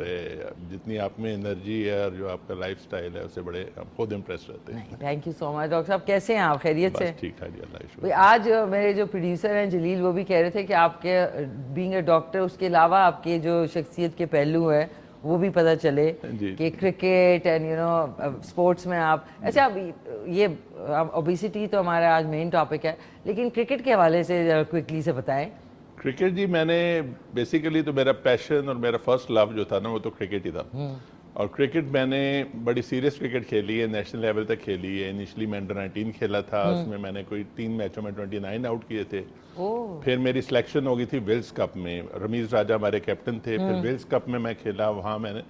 जितनी आप में एनर्जी है और जो आपका लाइफस्टाइल है उससे बड़े हम खुद इम्प्रेस रहते हैं। Thank you so much. Doctor साहब कैसे हैं आप, खैरियत से? ठीक ठाक जी, अल्लाह का शुक्र। भाई आज मेरे जो प्रोड्यूसर हैं जलील वो भी कह रहे थे कि आपके बीइंग अ डॉक्टर उसके अलावा आपके जो शख्सियत के पहलू हैं वो भी पता चले कि cricket and you know sports में आप। अच्छा, ये ओबेसिटी तो हमारा आज मेन टॉपिक है, लेकिन क्रिकेट के हवाले से क्विकली से बताएं। क्रिकेट जी, मैंने बेसिकली तो मेरा पैशन और मेरा फर्स्ट लव जो था ना वो तो क्रिकेट ही था। और क्रिकेट मैंने बड़ी सीरियस क्रिकेट खेली है, नेशनल लेवल तक खेली है। इनिशियली मैं अंडर 19 खेला था, उसमें मैंने कोई 3 मैचों में 29 आउट किए थे। फिर मेरी सिलेक्शन हो गई थी विल्स कप में, रमीज राजा हमारे कैप्टन थे। फिर विल्स कप में मैं खेला, वहाँ मैंने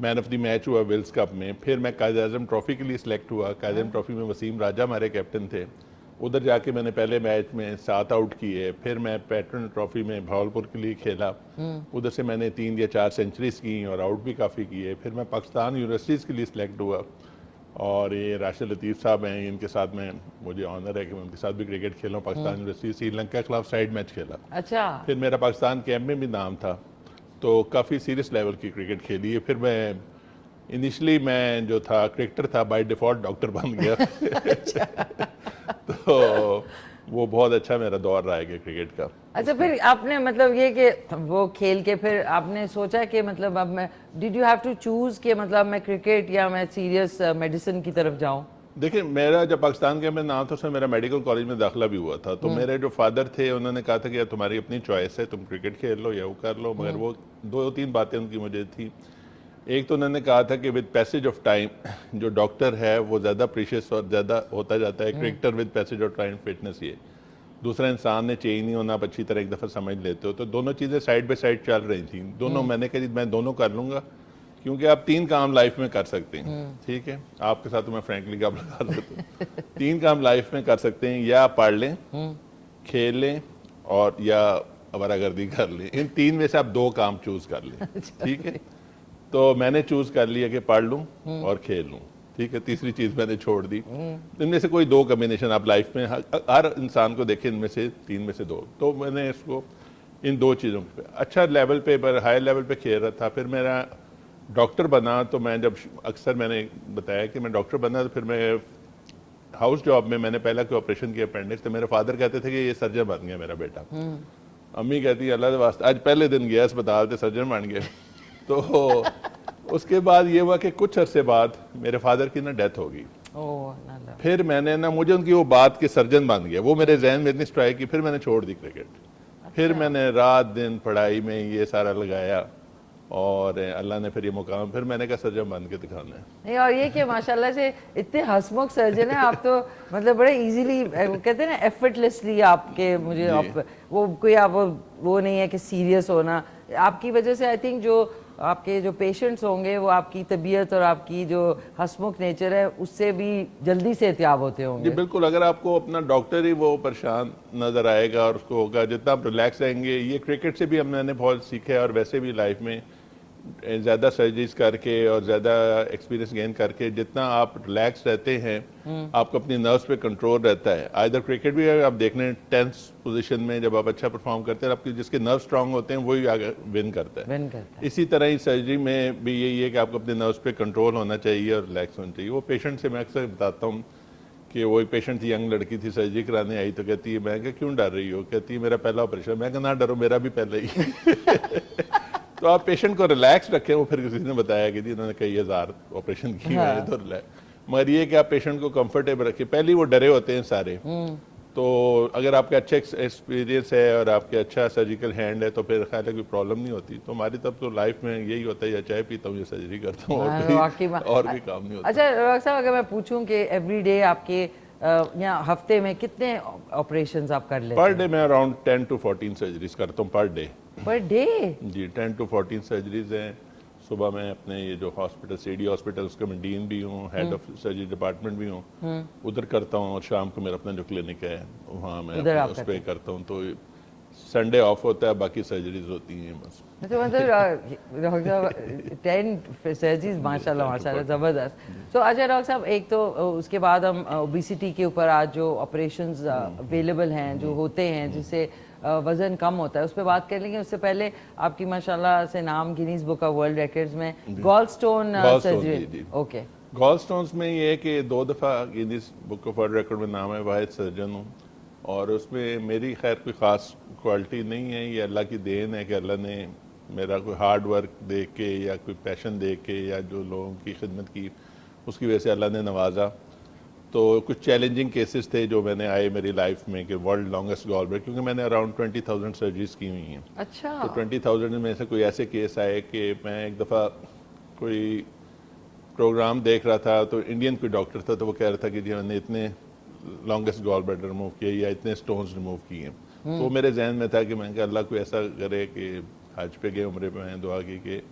मैन ऑफ द मैच हुआ विल्स कप में। फिर मैं कायद आज़म ट्रॉफी के लिए सिलेक्ट हुआ। कायद आज़म ट्रॉफी में वसीम राजा हमारे कैप्टन थे, उधर जाके मैंने पहले मैच में 7 आउट किए। फिर मैं पैटर्न ट्रॉफी में भावलपुर के लिए खेला, उधर से मैंने 3 या 4 सेंचुरीज की और आउट भी काफ़ी किए। फिर मैं पाकिस्तान यूनिवर्सिटीज़ के लिए सिलेक्ट हुआ और ये राशिद लतीफ़ साहब हैं, इनके साथ मैं मुझे ऑनर है कि मैं उनके साथ भी क्रिकेट खेला हूँ। पाकिस्तान यूनिवर्सिटी श्रीलंका के खिलाफ साइड मैच खेला। अच्छा। फिर मेरा पाकिस्तान कैंप में भी नाम था, तो काफ़ी सीरियस लेवल की क्रिकेट खेली है। फिर मैं इनिशियली मैं जो था क्रिकेटर था, बाय डिफ़ॉल्ट डॉक्टर बन गया। तो वो बहुत अच्छा मेरा दौर रहा है क्रिकेट का। अच्छा, फिर आपने मतलब ये कि वो खेल के फिर आपने सोचा कि मतलब अब मैं did you have to choose कि मतलब मैं क्रिकेट या मैं सीरियस मेडिसिन की तरफ जाऊं? देखिए, मेरा जब पाकिस्तान के में नाम था उसमें मेरा मेडिकल कॉलेज में दाखिला भी हुआ था। तो मेरे जो फादर थे उन्होंने कहा था कि यार तुम्हारी अपनी चॉइस है, तुम क्रिकेट खेल लो या वो कर लो। मगर वो 2-3 बातें उनकी मुझे थी। एक तो उन्होंने कहा था कि विद पैसेज ऑफ टाइम जो डॉक्टर है वो ज़्यादा प्रीशियस और ज़्यादा होता जाता है, cricketer with passage of time fitness. ये दूसरा, इंसान ने चेंज नहीं होना, आप अच्छी तरह एक दफ़ा समझ लेते हो। तो दोनों चीज़ें साइड बाई साइड चल रही थी दोनों। मैंने कहा मैं दोनों कर लूँगा, क्योंकि आप 3 काम लाइफ में कर सकते हैं। ठीक है, आपके साथ तो मैं फ्रैंकली का बता देता हूँ। 3 काम लाइफ में कर सकते हैं, या आप पढ़ लें, खेल लें और या आवारागर्दी कर लें। इन 3 में से आप 2 काम चूज़ कर लें। ठीक है, तो मैंने चूज़ कर लिया कि पढ़ लूँ और खेल लूँ। ठीक है, तीसरी चीज़ मैंने छोड़ दी। इनमें से कोई 2 कॉम्बिनेशन आप लाइफ में हर इंसान को देखें, इनमें से 3 में से 2। तो मैंने इसको इन 2 चीज़ों पे अच्छा लेवल पे पर हाई लेवल पे खेल रहा था। फिर मेरा डॉक्टर बना, तो मैं जब अक्सर मैंने बताया कि मैं डॉक्टर बना, तो फिर मैं हाउस जॉब में मैंने पहला कोई ऑपरेशन किया अपेंडिक्स। तो मेरे फादर कहते थे कि ये सर्जन बन गया मेरा बेटा। अम्मी कहती है अल्लाह के वास्ते, आज पहले दिन गया अस्पताल तो सर्जन बन गए। तो उसके बाद ये हुआ कि कुछ अरसे बाद मेरे फादर की ना डेथ हो गई। फिर मैंने ना, मुझे उनकी वो बात के सर्जन बन गया, वो मेरे जहन में इतनी स्ट्राइक की। फिर मैंने छोड़ दी क्रिकेट। फिर मैंने रात दिन पढ़ाई में ये सारा लगाया और अल्लाह ने फिर ये मुकाम, फिर मैंने कहा सर्जन बन के दिखाना है। नहीं, और ये कि माशाल्लाह से इतने हंसमुख सर्जन है आप, तो मतलब बड़े इजीली कहते हैं ना एफर्टलेसली आपके मुझे वो कोई आप वो नहीं है कि सीरियस होना। आपकी वजह से आई थिंक जो आपके जो पेशेंट्स होंगे वो आपकी तबीयत और आपकी जो हंसमुख नेचर है उससे भी जल्दी से एहतियाब होते जी होंगे। बिल्कुल, अगर आपको अपना डॉक्टर ही वो परेशान नज़र आएगा और उसको होगा, जितना आप रिलैक्स रहेंगे, ये क्रिकेट से भी मैंने बहुत सीखा है और वैसे भी लाइफ में ज़्यादा सर्जरीज करके और ज़्यादा एक्सपीरियंस गेन करके जितना आप रिलैक्स रहते हैं आपको अपनी नर्व्स पे कंट्रोल रहता है। आइदर क्रिकेट भी अगर आप देख लें टेंस पोजीशन में जब आप अच्छा परफॉर्म करते हैं, आपके जिसके नर्व स्ट्रांग होते हैं वही आगे विन करता है। विन करता है। इसी तरह ही सर्जरी में भी यही है कि आपको अपने नर्व्स पे कंट्रोल होना चाहिए और रिलैक्स होना चाहिए। वो पेशेंट से मैं अक्सर बताता हूँ कि वो एक पेशेंट थी, यंग लड़की थी, सर्जरी कराने आई तो कहती है, मैं क्यों डर रही हो? कहती है मेरा पहला ऑपरेशन। मैं ना डरो, मेरा भी पहले ही। तो आप पेशेंट को रिलैक्स रखें। वो फिर किसी ने बताया कि जी इन्होंने कई हज़ार ऑपरेशन किए हैं, तो रिलैक्स, मगर ये कि आप पेशेंट को कंफर्टेबल रखें। पहले वो डरे होते हैं सारे, तो अगर आपका अच्छा एक्सपीरियंस है और आपके अच्छा सर्जिकल हैंड है तो फिर ख्याल है कोई प्रॉब्लम नहीं होती। तो हमारी तब तो लाइफ में यही होता है, या चाय पीता हूँ या सर्जरी करता हूँ, और भी काम नहीं होता। अच्छा डॉक्टर साहब, अगर मैं पूछूं कि एवरी डे आपके या हफ्ते में कितने ऑपरेशंस आप कर लेते पर हैं? डे मैं अराउंड 10 to 14 सर्जरीज करता हूँ per day. Per day? Ji 10 to 14 surgeries हैं। सुबह मैं अपने ये जो हॉस्पिटल सीडी हॉस्पिटल उसका मैं डीन भी हूँ, हेड ऑफ सर्जरी डिपार्टमेंट भी हूँ, उधर करता हूँ। और शाम को मेरा अपना जो क्लिनिक है वहाँ मैं उस पर करता हूँ। तो संडे ऑफ होता है, बाकी सर्जरीज होती हैं बस। तो मतलब डॉक्टर साहब 10 सर्जरीज, माशाल्लाह माशाल्लाह, ज़बरदस्त। तो अच्छा डॉक्टर साहब, एक तो उसके बाद हम ओबेसिटी के ऊपर आज जो ऑपरेशंस अवेलेबल हैं, जो होते हैं जिससे वज़न कम होता है, उस पर बात कर लेंगे। उससे पहले आपकी माशाल्लाह से नाम Guinness Book of World Records में gall stone surgery. Okay, gall stones में ये है कि 2 दफ़ा Guinness Book of World Record में नाम है, वाहिद सर्जन हूँ। और उसमें मेरी खैर कोई ख़ास क्वालिटी नहीं है, ये अल्लाह की देन है कि अल्लाह ने मेरा कोई हार्ड वर्क देख के या कोई पैशन देख के या जो लोगों की खिदमत की उसकी वजह से अल्लाह ने नवाजा। तो कुछ चैलेंजिंग केसेस थे जो मैंने आए मेरी लाइफ में कि वर्ल्ड लॉन्गेस्ट गॉल ब्लैडर, क्योंकि मैंने अराउंड 20,000 सर्जरीज की हुई हैं। अच्छा। तो 20,000 में से कोई ऐसे केस आए कि मैं एक दफ़ा कोई प्रोग्राम देख रहा था तो इंडियन कोई डॉक्टर था, तो वो कह रहा था कि जी मैंने इतने लॉन्गेस्ट गॉल ब्लैडर रिमूव किए या इतने स्टोन्स रिमूव किए। तो मेरे जहन में था कि मैं अल्लाह को ऐसा करे कि हज पे गए, उम्रे पे मैंने दुआ की कि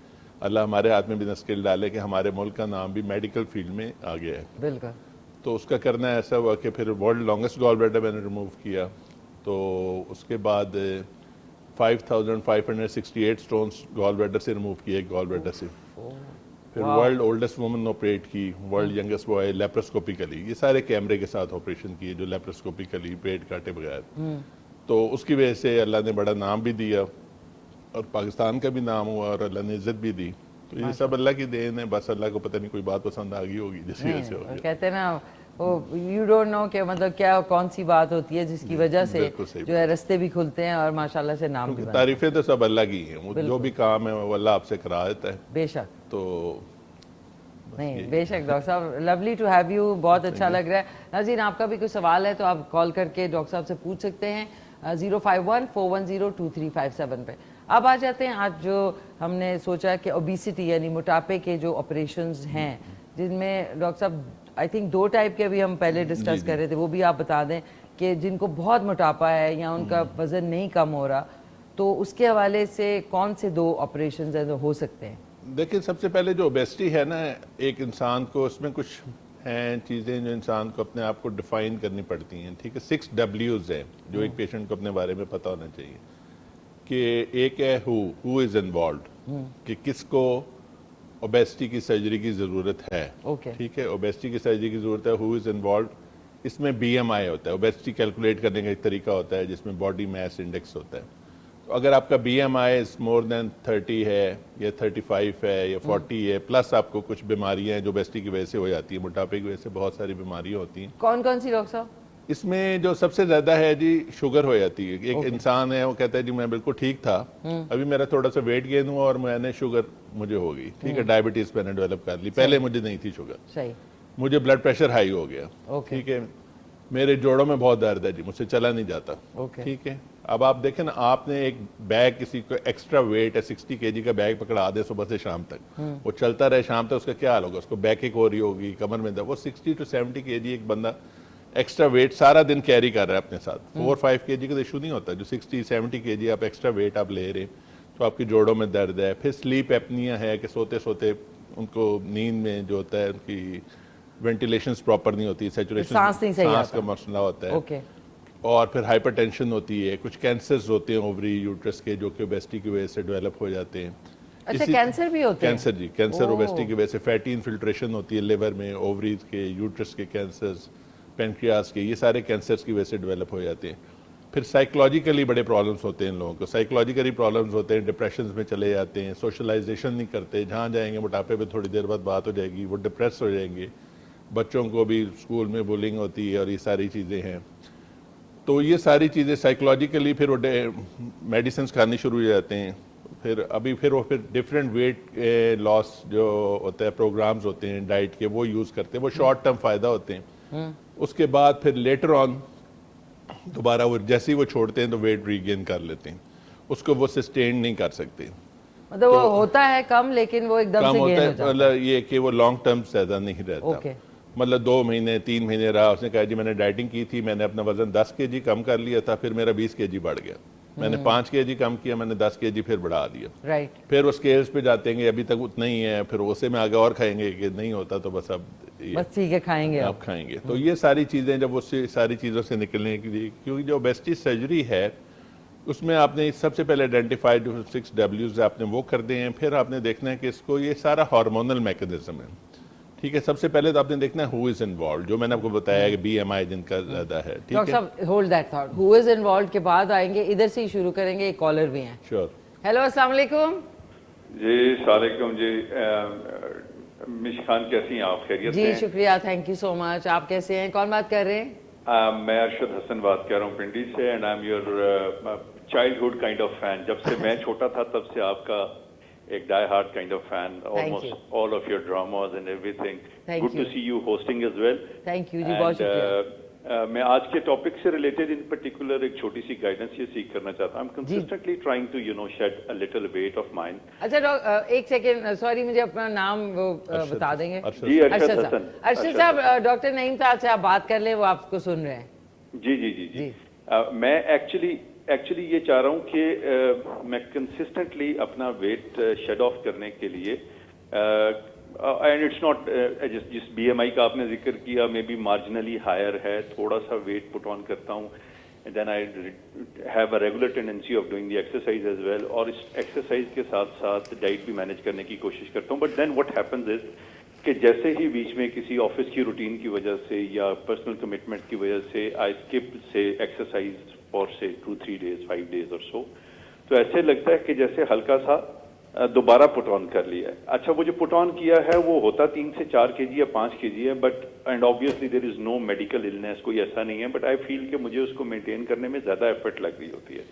अल्लाह हमारे हाथ में भी स्किल डाले कि हमारे मुल्क का नाम भी मेडिकल फील्ड में आ गया है। बिल्कुल। तो उसका करना ऐसा हुआ कि फिर वर्ल्ड लॉन्गेस्ट गॉल ब्लैडर मैंने रिमूव किया। तो उसके बाद 5,568 स्टोन्स गॉल ब्लैडर से रिमूव किए, गॉल ब्लैडर से। फिर वर्ल्ड ओल्डेस्ट वुमन ऑपरेट की, वर्ल्ड यंगेस्ट बॉय लेप्रोस्कोपिकली, ये सारे कैमरे के साथ ऑपरेशन किए जो लेप्रोस्कोपिकली पेट काटे बगैर। तो उसकी वजह से अल्लाह ने बड़ा नाम भी दिया और पाकिस्तान का भी नाम हुआ और अल्लाह ने इज्जत भी दी। तो ये सब अल्लाह की देन है, बस अल्लाह को पता नहीं कोई बात पसंद आ गई होगी जिसकी वजह से हो गया। कहते हैं ना वो यू डोंट नो कि मतलब क्या कौन सी बात होती है जिसकी वजह से जो है रास्ते भी खुलते हैं और माशाल्लाह से नाम भी बनता है। तारीफें तो सब अल्लाह की हैं, वो जो भी काम है वो अल्लाह आपसे करा देता है। बेशक। तो नहीं, बेशक डॉक्टर साहब, लवली टू हैव यू, बहुत अच्छा लग रहा है। नाज़रीन, आपका भी कोई सवाल है तो आप कॉल करके डॉक्टर साहब से पूछ सकते हैं 051-410-2357 पे। अब आ जाते हैं आज जो हमने सोचा कि ओबेसिटी यानी मोटापे के जो ऑपरेशंस हैं, जिनमें डॉक्टर साहब आई थिंक 2 टाइप के भी हम पहले डिस्कस कर रहे थे, वो भी आप बता दें कि जिनको बहुत मोटापा है या उनका वज़न नहीं कम हो रहा, तो उसके हवाले से कौन से 2 ऑपरेशंस हैं जो हो सकते हैं? देखिए, सबसे पहले जो ओबेसिटी है ना, एक इंसान को उसमें कुछ हैं चीज़ें जो इंसान को अपने आप को डिफाइन करनी पड़ती हैं। ठीक है, 6 W's हैं जो एक पेशेंट को अपने बारे में पता होना चाहिए। कि एक है हु इज़ इन्वॉल्व्ड, कि किसको ओबेसिटी की सर्जरी की ज़रूरत है। ठीक है, ओबेसिटी की सर्जरी की ज़रूरत है, हु इज़ इन्वॉल्व्ड। इसमें BMI होता है, ओबेसिटी कैलकुलेट करने का एक तरीका होता है जिसमें बॉडी मास इंडेक्स होता है। तो अगर आपका BMI मोर देन 30 है या 35 है या 40 है, प्लस आपको कुछ बीमारियां हैं जो ओबेसिटी की वजह से हो जाती है, मोटापे की वजह से बहुत सारी बीमारियां होती हैं। कौन कौन सी डॉक्टर साहब? इसमें जो सबसे ज्यादा है जी, शुगर हो जाती है। एक इंसान है, वो कहता है जी मैं बिल्कुल ठीक था, अभी मेरा थोड़ा सा वेट गेन हुआ और मैंने शुगर मुझे हो गई। ठीक है, डायबिटीज मैंने डेवलप कर ली, पहले मुझे नहीं थी शुगर। सही। मुझे ब्लड प्रेशर हाई हो गया। ठीक है, मेरे जोड़ों में बहुत दर्द है जी, मुझसे चला नहीं जाता। ठीक है, अब आप देखें ना, आपने एक बैग किसी को एक्स्ट्रा वेट है 60 kg का बैग पकड़ा दे सुबह से शाम तक, वो चलता रहे शाम तक, उसका क्या हाल होगा? उसको बैक एक हो रही होगी, कमर में दर्द। वो 60 to 70 kg एक बंदा एक्स्ट्रा वेट सारा दिन कैरी कर रहा है अपने साथ। 4-5 kg का इशू नहीं होता, जो 60-70 kg आप एक्स्ट्रा वेट आप ले रहे। तो आपकी जोड़ों में दर्द है। फिर स्लीप एपनिया है कि सोते सोते उनको नींद में जो होता है उनकी वेंटिलेशन प्रॉपर नहीं होती, सेचुरेशन सांस नहीं सही सांस आता। का मसला होता है। ओके। और फिर हाइपरटेंशन होती है, कुछ कैंसर्स होते हैं ओवरी यूट्रस के जो कि ओबेसिटी की वजह से डेवलप हो जाते हैं। अच्छा, कैंसर भी होते हैं? कैंसर जी, कैंसर ओह। ओबेसिटी की वजह से फैटी इन्फिल्ट्रेशन होती है लिवर में, ओवरीज के, यूट्रस के कैंसर्स, पेनक्रियास के, ये सारे कैंसर्स की वजह से डेवलप हो जाते हैं। फिर साइकोलॉजिकली बड़े प्रॉब्लम्स होते हैं इन लोगों को, साइकोलॉजिकली प्रॉब्लम्स होते हैं, डिप्रेशन में चले जाते हैं, सोशलाइजेशन नहीं करते, जहाँ जाएंगे मोटापे पे थोड़ी देर बाद बात हो जाएगी, वो डिप्रेस हो जाएंगे। बच्चों को भी स्कूल में बुलिंग होती है और ये सारी चीज़ें हैं। तो ये सारी चीज़ें साइकोलॉजिकली फिर वो मेडिसिन खानी शुरू हो जाते हैं। फिर वो डिफरेंट वेट लॉस जो होता है प्रोग्राम्स होते हैं डाइट के, वो यूज़ करते हैं, वो शॉर्ट टर्म फ़ायदा होते हैं। उसके बाद फिर लेटर ऑन दोबारा वो जैसे ही वो छोड़ते हैं तो वेट रीगेन कर लेते हैं, उसको वो सस्टेन नहीं कर सकते। मतलब वो होता है कम, लेकिन वो एकदम कम से होता गेन हो है, जाता है। मतलब ये कि वो लॉन्ग टर्म ज़्यादा नहीं रहता। ओके। मतलब 2 महीने 3 महीने रहा, उसने कहा जी मैंने डाइटिंग की थी, मैंने अपना वजन 10 kg कम कर लिया था, फिर मेरा 20 kg बढ़ गया। मैंने 5 kg कम किया, मैंने 10 kg फिर बढ़ा दिया। राइट। फिर वो स्केल्स पे जाते हैं, अभी तक उतना ही है, फिर उसे में आगे और खाएंगे कि नहीं होता तो बस अब बस ठीक है, खाएंगे आप खाएंगे। तो ये सारी चीज़ें जब उससे सारी चीज़ों से निकलने के लिए, क्योंकि जो ओबेसिटी सर्जरी है उसमें आपने सबसे पहले आइडेंटिफाइड 6 Ws आपने वो कर दिए हैं। फिर आपने देखना है कि इसको, ये सारा हार्मोनल मैकेनिज्म है, ठीक है। सबसे पहले तो आपने देखना है हु इज इन्वॉल्व, जो मैंने आपको बताया कि BMI जिनका ज़्यादा है, ठीक डॉक्टर है। साहब hold that thought, who is involve के बाद आएंगे, इधर से ही शुरू करेंगे, एक कॉलर भी हैं। श्योर। हेलो, अस्सलाम वालेकुम जी सलाम जी। मिश खान कैसी हैं आप, खैरियत जी? हैं? शुक्रिया, थैंक यू सो मच। आप कैसे हैं? कौन बात कर रहे हैं? मैं अरशद हसन बात कर रहा हूँ पिंडी से, and I am your childhood kind of fan. जब से मैं छोटा था तब से आपका एक die hard kind of fan, almost all of your dramas and everything. Good to see you hosting as well. Thank you जी, बहुत शुक्रिया। मैं आज के टॉपिक से रिलेटेड इन पर्टिकुलर एक छोटी सी गाइडेंस ये सीख करना चाहता हूँ। I am consistently trying to shed a little weight of mind. अच्छा एक सेकेंड, सॉरी, मुझे अपना नाम वो बता देंगे? जी, अरशद हसन। अरशद साहब, डॉक्टर नईम साहब से आप बात कर ले, वो आपको सुन रहे हैं। जी जी जी जी। मैं एक्चुअली ये चाह रहा हूँ कि मैं कंसिस्टेंटली अपना वेट शेड ऑफ करने के लिए, एंड इट्स नॉट जिस BMI का आपने जिक्र किया, मे बी मार्जिनली हायर है, थोड़ा सा वेट पुट ऑन करता हूँ, then I have a regular tendency of doing the exercise as well, और इस एक्सरसाइज के साथ साथ डाइट भी मैनेज करने की कोशिश करता हूँ। But then what happens is कि जैसे ही बीच में किसी ऑफिस की रूटीन की वजह से या पर्सनल कमिटमेंट की वजह से आई स्किप से एक्सरसाइज फॉर से 2-3 days 5 days और सो, तो ऐसे लगता है कि जैसे हल्का सा दोबारा पुट ऑन कर लिया है। अच्छा, वो जो पुट ऑन किया है वो होता 3 से 4 kg या 5 kg है, but and obviously there is no medical illness, कोई ऐसा नहीं है, बट आई फील कि मुझे उसको मेंटेन करने में ज्यादा एफर्ट लग रही होती है।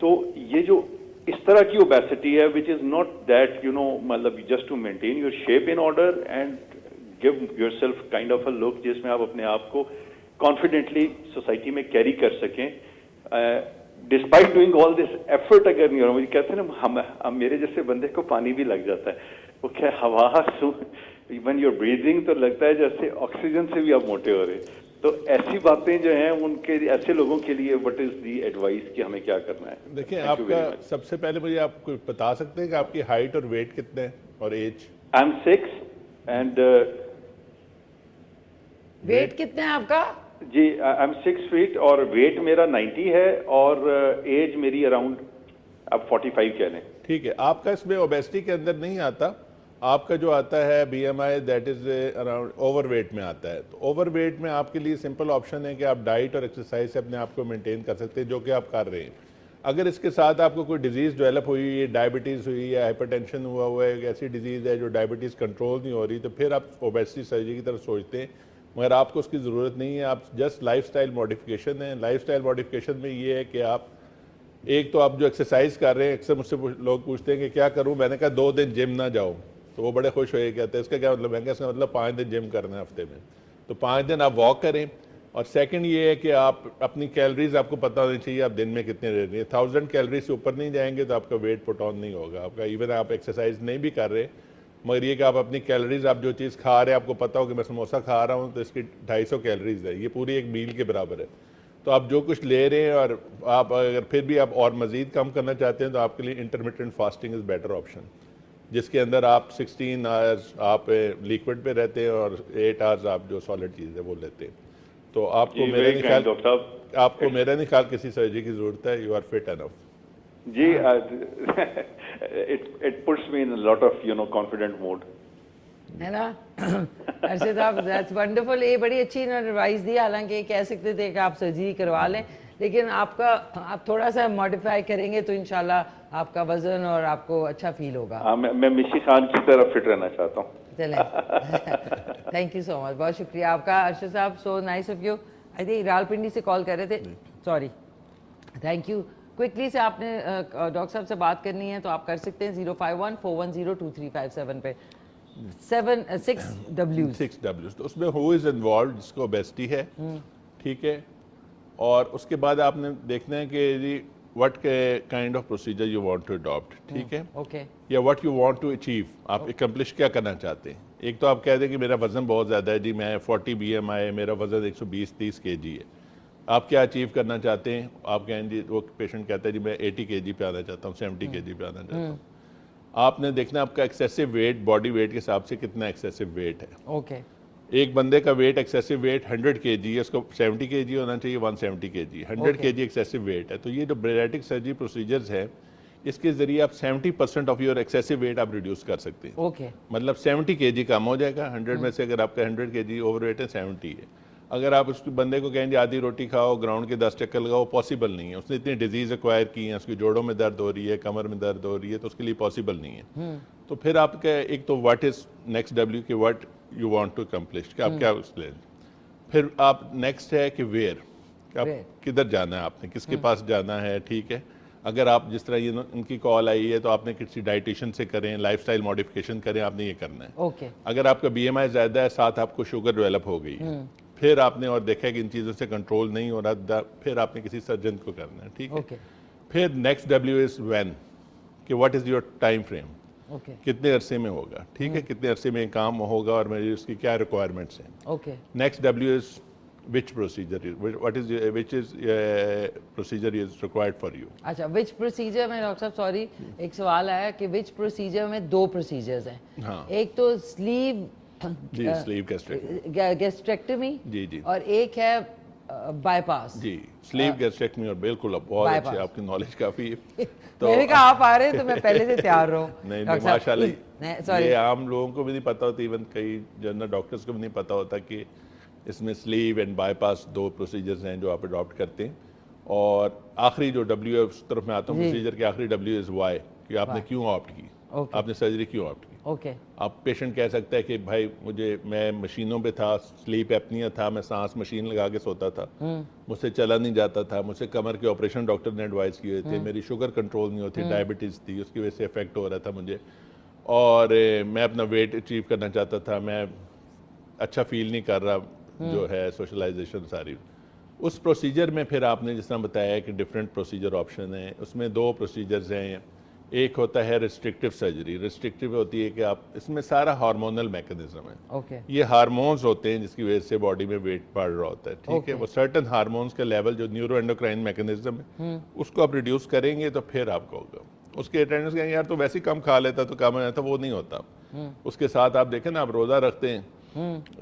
तो ये जो इस तरह की ओबेसिटी है विच इज नॉट दैट मतलब just to maintain your shape in order and give yourself kind of a look जिसमें आप अपने आप को कॉन्फिडेंटली सोसाइटी में कैरी कर सकें, despite doing all this effort. अगर नहीं हो रहा, मुझे कहते हैं ना, हम मेरे जैसे बंदे को पानी भी लग जाता है, वो क्या हवा इवन योर ब्रीदिंग, तो लगता है जैसे ऑक्सीजन से भी आप मोटे हो रहे। तो ऐसी बातें जो हैं उनके ऐसे लोगों के लिए व्हाट इज दी एडवाइस कि हमें क्या करना है? देखिए, आपका सबसे पहले मुझे आप कुछ बता सकते हैं कि आपकी हाइट और वेट कितने है और age? I am 6 and weight कितने हैं आपका? जी, आई एम 6 feet और वेट मेरा 90 है और एज मेरी अराउंड अब 45 कह लें। ठीक है, आपका इसमें ओबेसिटी के अंदर नहीं आता, आपका जो आता है BMI that is around overweight में आता है। तो ओवरवेट में आपके लिए सिंपल ऑप्शन है कि आप डाइट और एक्सरसाइज से अपने आप को मेंटेन कर सकते हैं, जो कि आप कर रहे हैं। अगर इसके साथ आपको कोई डिजीज़ डेवलप हुई है, डायबिटीज़ हुई है, हाइपरटेंशन हुआ है, एक ऐसी डिजीज़ है जो डायबिटीज़ कंट्रोल नहीं हो रही, तो फिर आप ओबेसिटी सर्जरी की तरफ सोचते हैं, मगर आपको उसकी ज़रूरत नहीं है। आप जस्ट लाइफस्टाइल मॉडिफिकेशन है। लाइफस्टाइल मॉडिफिकेशन में ये है कि आप एक तो आप जो एक्सरसाइज कर रहे हैं, अक्सर मुझसे लोग पूछते हैं कि क्या करूं, मैंने कहा 2 दिन जिम ना जाओ, तो वो बड़े खुश होए कहते हैं इसका क्या मतलब? मैंने इसका मतलब 5 दिन जिम करना है हफ्ते में, तो 5 दिन आप वॉक करें। और सेकंड ये है कि आप अपनी कैलोरीज आपको पता होनी चाहिए, आप दिन में कितने ले रहे हैं। 1000 कैलोरी से ऊपर नहीं जाएंगे तो आपका वेट पुट ऑन नहीं होगा आपका, इवन आप एक्सरसाइज नहीं भी कर रहे, मगर ये कि आप अपनी कैलोरीज, आप जो चीज़ खा रहे हैं, आपको पता हो कि मैं समोसा खा रहा हूँ तो इसकी 250 कैलोरीज है, ये पूरी एक मील के बराबर है। तो आप जो कुछ ले रहे हैं और आप अगर फिर भी आप और मज़ीद कम करना चाहते हैं तो आपके लिए intermittent fasting is better option, जिसके अंदर आप 16 आवर्स आप लिक्विड पे रहते हैं और 8 आवर्स आप जो सॉलिड चीज़ है वो लेते हैं। तो आपको जी, मेरा very नहीं kind, ख्याल डॉक्टर साहब। आपको मेरा नहीं ख्याल किसी सर्जरी की ज़रूरत है, यू आर फिट एनफ। जी, it puts me in a lot of confident mood. है ना अर्शद साहब, दैट्स वंडरफुल। ये बड़ी अच्छी एडवाइस दी। हालांकि ये कह सकते थे कि आप सर्जरी करवा लें, लेकिन आप थोड़ा सा मॉडिफाई करेंगे तो इंशाल्लाह आपका वजन और आपको अच्छा फील होगा। हाँ, मैं मिशी खान की तरह फिट रहना चाहता हूँ। चलें थैंक यू सो मच, बहुत शुक्रिया आपका अर्शद साहब, so nice of you. I think Rawalpindi से कॉल कर रहे थे, सॉरी। Thank you. क्विकली से आपने डॉक्टर साहब से बात करनी है तो आप कर सकते हैं 051-410-2357 पे 6 Ws। तो उसमें हु इज़ इन्वॉल्व, जिसको ओबेसिटी है, ठीक है, और उसके बाद आपने देखना है कि जी what kind of procedure you want to adopt, ठीक है, ओके, या what you want to achieve, आप एकम्प्लिश क्या करना चाहते हैं। एक तो आप कह दें कि मेरा वज़न बहुत ज़्यादा है जी, मैं 40 BMI, मेरा वज़न 120-30 kg है। आप क्या अचीव करना चाहते हैं, आप कहें जी, वो पेशेंट कहता है जी मैं 80 kg पे आना चाहता हूँ, 70 kg पे आना चाहता हूँ। आपने देखना आपका एक्सेसिव वेट, बॉडी वेट के हिसाब से कितना एक्सेसिव वेट है। ओके, एक बंदे का वेट, एक्सेसिव वेट 100 kg है, उसको 70 kg होना चाहिए, 170 kg, 100 kg एक्सेसिव वेट है। तो ये जो बैरिएट्रिक सर्जरी प्रोसीजर्स है, इसके ज़रिए आप 70% ऑफ योर एक्सेसिव वेट आप रिड्यूस कर सकते हैं। ओके, मतलब 70 kg कम हो जाएगा 100 में से। अगर आपका 100 kg ओवर वेट है, 70 है। अगर आप उस बंदे को कहेंगे आधी रोटी खाओ, ग्राउंड के 10 चक्कर लगाओ, पॉसिबल नहीं है। उसने इतनी डिजीज़ एक्वायर की है, उसकी जोड़ों में दर्द हो रही है, कमर में दर्द हो रही है, तो उसके लिए पॉसिबल नहीं है। तो फिर आपका एक तो व्हाट इज़ नेक्स्ट W के what you want to accomplish, कि आप क्या उसके, फिर आप नेक्स्ट है कि वेयर, कि आप किधर जाना है, आपने किसके पास जाना है, ठीक है। अगर आप जिस तरह ये इनकी कॉल आई है तो आपने किसी डाइटिशियन से करें, लाइफस्टाइल मॉडिफिकेशन करें, आपने ये करना है। ओके, अगर आपका BMI ज़्यादा है, साथ आपको शुगर डेवलप हो गई है, फिर आपने और देखा कि इन चीज़ों से कंट्रोल नहीं हो रहा, फिर आपने किसी सर्जन को करना है, ठीक है। ओके, फिर नेक्स्ट W इज़ व्हेन, कि what is your time frame, okay, कितने अरसे में होगा, ठीक है, कितने अरसे में काम होगा और मेरी उसकी क्या रिक्वायरमेंट्स हैं। Okay, next W is which procedure, what is which is procedure is required for you। अच्छा, विच प्रोसीजर में डॉक्टर साहब, सॉरी एक सवाल आया कि विच प्रोसीजर में 2 प्रोसीजर्स हैं। हाँ। एक तो स्लीव जी, स्लीव गैस्ट्रेक्टमी, गैस्ट्रेक्टमी, जी जी, और एक है बाईपास। जी स्लीव गैस्ट्रेक्टमी। और बिल्कुल अब बहुत bypass। अच्छी आपकी नॉलेज काफ़ी है। मैंने कहा आप आ रहे हैं तो मैं पहले से तैयार रहूं। नहीं डॉक्टर साहब, माशाल्लाह, सॉरी, ये आम लोगों को भी नहीं पता होता, इवन कई जनरल डॉक्टर्स को भी नहीं पता होता कि इसमें स्लीव एंड बाईपास 2 प्रोसीजर्स हैं जो आप अडॉप्ट करते हैं। और आखिरी जो W है उस तरफ मैं आता हूँ, प्रोसीजर के आखिरी W इज़ वाई, कि आपने क्यों ऑप्ट की, आपने सर्जरी क्यों ऑप्ट की। ओके, आप पेशेंट कह सकता है कि भाई मैं मशीनों पे था, स्लीप एपनिया था, मैं सांस मशीन लगा के सोता था, मुझसे चला नहीं जाता था, मुझसे कमर के ऑपरेशन डॉक्टर ने एडवाइस किए थे, मेरी शुगर कंट्रोल नहीं होती, डायबिटीज़ थी, उसकी वजह से इफेक्ट हो रहा था मुझे, और मैं अपना वेट अचीव करना चाहता था, मैं अच्छा फील नहीं कर रहा, जो है सोशलाइजेशन सारी। उस प्रोसीजर में फिर आपने जिस तरह बताया कि डिफरेंट प्रोसीजर ऑप्शन हैं, उसमें 2 प्रोसीजर्स हैं। एक होता है रिस्ट्रिक्टिव सर्जरी। रिस्ट्रिक्टिव होती है कि आप, इसमें सारा हार्मोनल मैकेनिज्म है। ओके, ये हार्मोन्स होते हैं जिसकी वजह से बॉडी में वेट बढ़ रहा होता है, ठीक है। वो सर्टन हार्मोन्स का लेवल जो न्यूरो एंडोक्राइन मैकेनिज्म है, उसको आप रिड्यूस करेंगे तो फिर आपको होगा। उसके अटेंडेंस कहेंगे यार तो वैसे ही कम खा लेता तो कम हो जाता, वो नहीं होता। उसके साथ आप देखें ना, आप रोज़ा रखते हैं,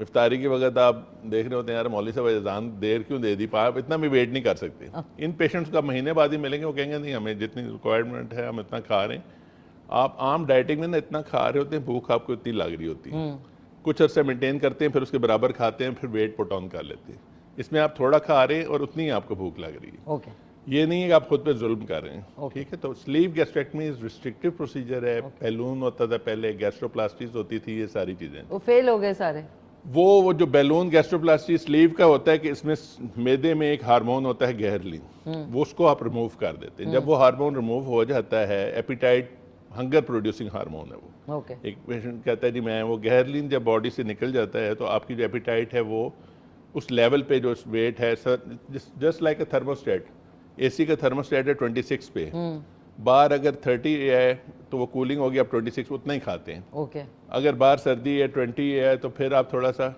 इफ्तारी के वक्त आप देख रहे होते हैं यार मौलवी साहब अजान देर क्यों दे दी, आप इतना भी वेट नहीं कर सकते। इन पेशेंट्स का महीने बाद ही मिलेंगे, वो कहेंगे नहीं हमें जितनी रिक्वायरमेंट है हम इतना खा रहे हैं। आप आम डाइटिंग में ना इतना खा रहे होते हैं, भूख आपको इतनी लग रही होती है, कुछ अर्से मेंटेन करते हैं, फिर उसके बराबर खाते हैं, फिर वेट पुट ऑन कर लेते हैं। इसमें आप थोड़ा खा रहे हैं और उतनी ही आपको भूख लग रही है। ओके, ये नहीं है कि आप खुद पे जुल्म कर रहे हैं, ठीक है। तो स्लीव गैस्ट्रेक्टमी रिस्ट्रिक्टिव प्रोसीजर है। बैलून होता था पहले, गैस्ट्रोप्लास्टीज होती थी, ये सारी चीज़ें। वो फेल हो गए सारे। वो जो बैलून गैस्ट्रोप्लास्टी स्लीव का होता है कि इसमें मैदे में एक हार्मोन होता है गैरलिन, वो उसको आप रिमूव कर देते हैं। जब वो हार्मोन रिमूव हो जाता है, एपिटाइट हंगर प्रोड्यूसिंग हार्मोन है वो। ओके, एक पेशेंट कहता है जी मैं, वो गैरलिन जब बॉडी से निकल जाता है तो आपकी जो एपिटाइट है वो उस लेवल पे जो वेट है, जस्ट लाइक अ थर्मोस्टेट, AC का थर्मोस्टेट है 26 पे, बाहर अगर 30 है तो वो कूलिंग होगी, आप 26 उतना ही खाते हैं। ओके, अगर बाहर सर्दी है 20 है तो फिर आप थोड़ा सा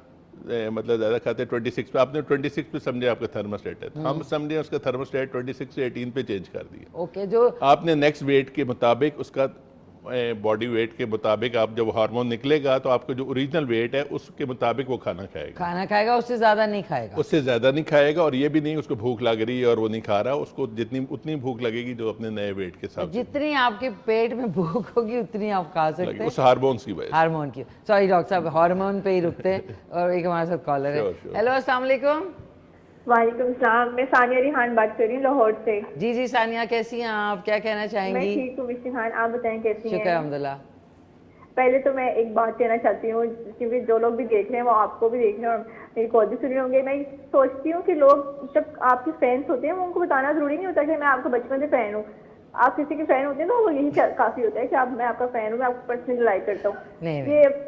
मतलब ज़्यादा खाते हैं 26 पे, आपने 26 पे समझे आपका थर्मोस्टेट है, हम समझे उसका थर्मोस्टेट 26 से 18 पे चेंज कर दिया। ओके, जो आपने नेक्स्ट वेट के मुताबिक उसका बॉडी वेट के मुताबिक आप जब हार्मोन निकलेगा तो आपको जो ओरिजिनल वेट है उसके मुताबिक वो खाना खाएगा, उससे ज्यादा नहीं खाएगा। उससे ज़्यादा नहीं खाएगा। और ये भी नहीं उसको भूख लग रही है और वो नहीं खा रहा, उसको जितनी उतनी भूख लगेगी जो अपने नए वेट के साथ जितनी आपके पेट में भूख होगी उतनी आप खा सकते हैं, उस हार्मोन्स की वजह से। हार्मोन की। सॉरी डॉक्टर साहब, हार्मोन पे ही रुकते हैं। और एक हमारे साथ कॉलर है। Sure. हेलो, अस्सलाम वालेकुम। वालेकुम सलाम। मैं सानिया रिहान बात कर रही हूँ लाहौर से। जी जी सानिया, कैसी हैं आप, क्या कहना मैं चाहेंगी? ठीक हूँ मिस्टर खान, आप बताएं कैसी शुक्र हैं? अल्हम्दुलिल्लाह। पहले तो मैं एक बात कहना चाहती हूँ, क्योंकि जो लोग भी देख रहे हैं वो आपको भी देख रहे हैं और मेरी कॉल भी सुन रहे होंगे। मैं सोचती हूँ कि लोग जब आपके फैंस होते हैं वो उनको बताना जरूरी नहीं होता कि मैं आपका बचपन से फैन हूँ। आप किसी के फैन होते हैं तो वो यही काफी होता है कि आप मैं आपका फैन हूँ, मैं आपको पर्सनली लाइक करता हूँ। नहीं, ये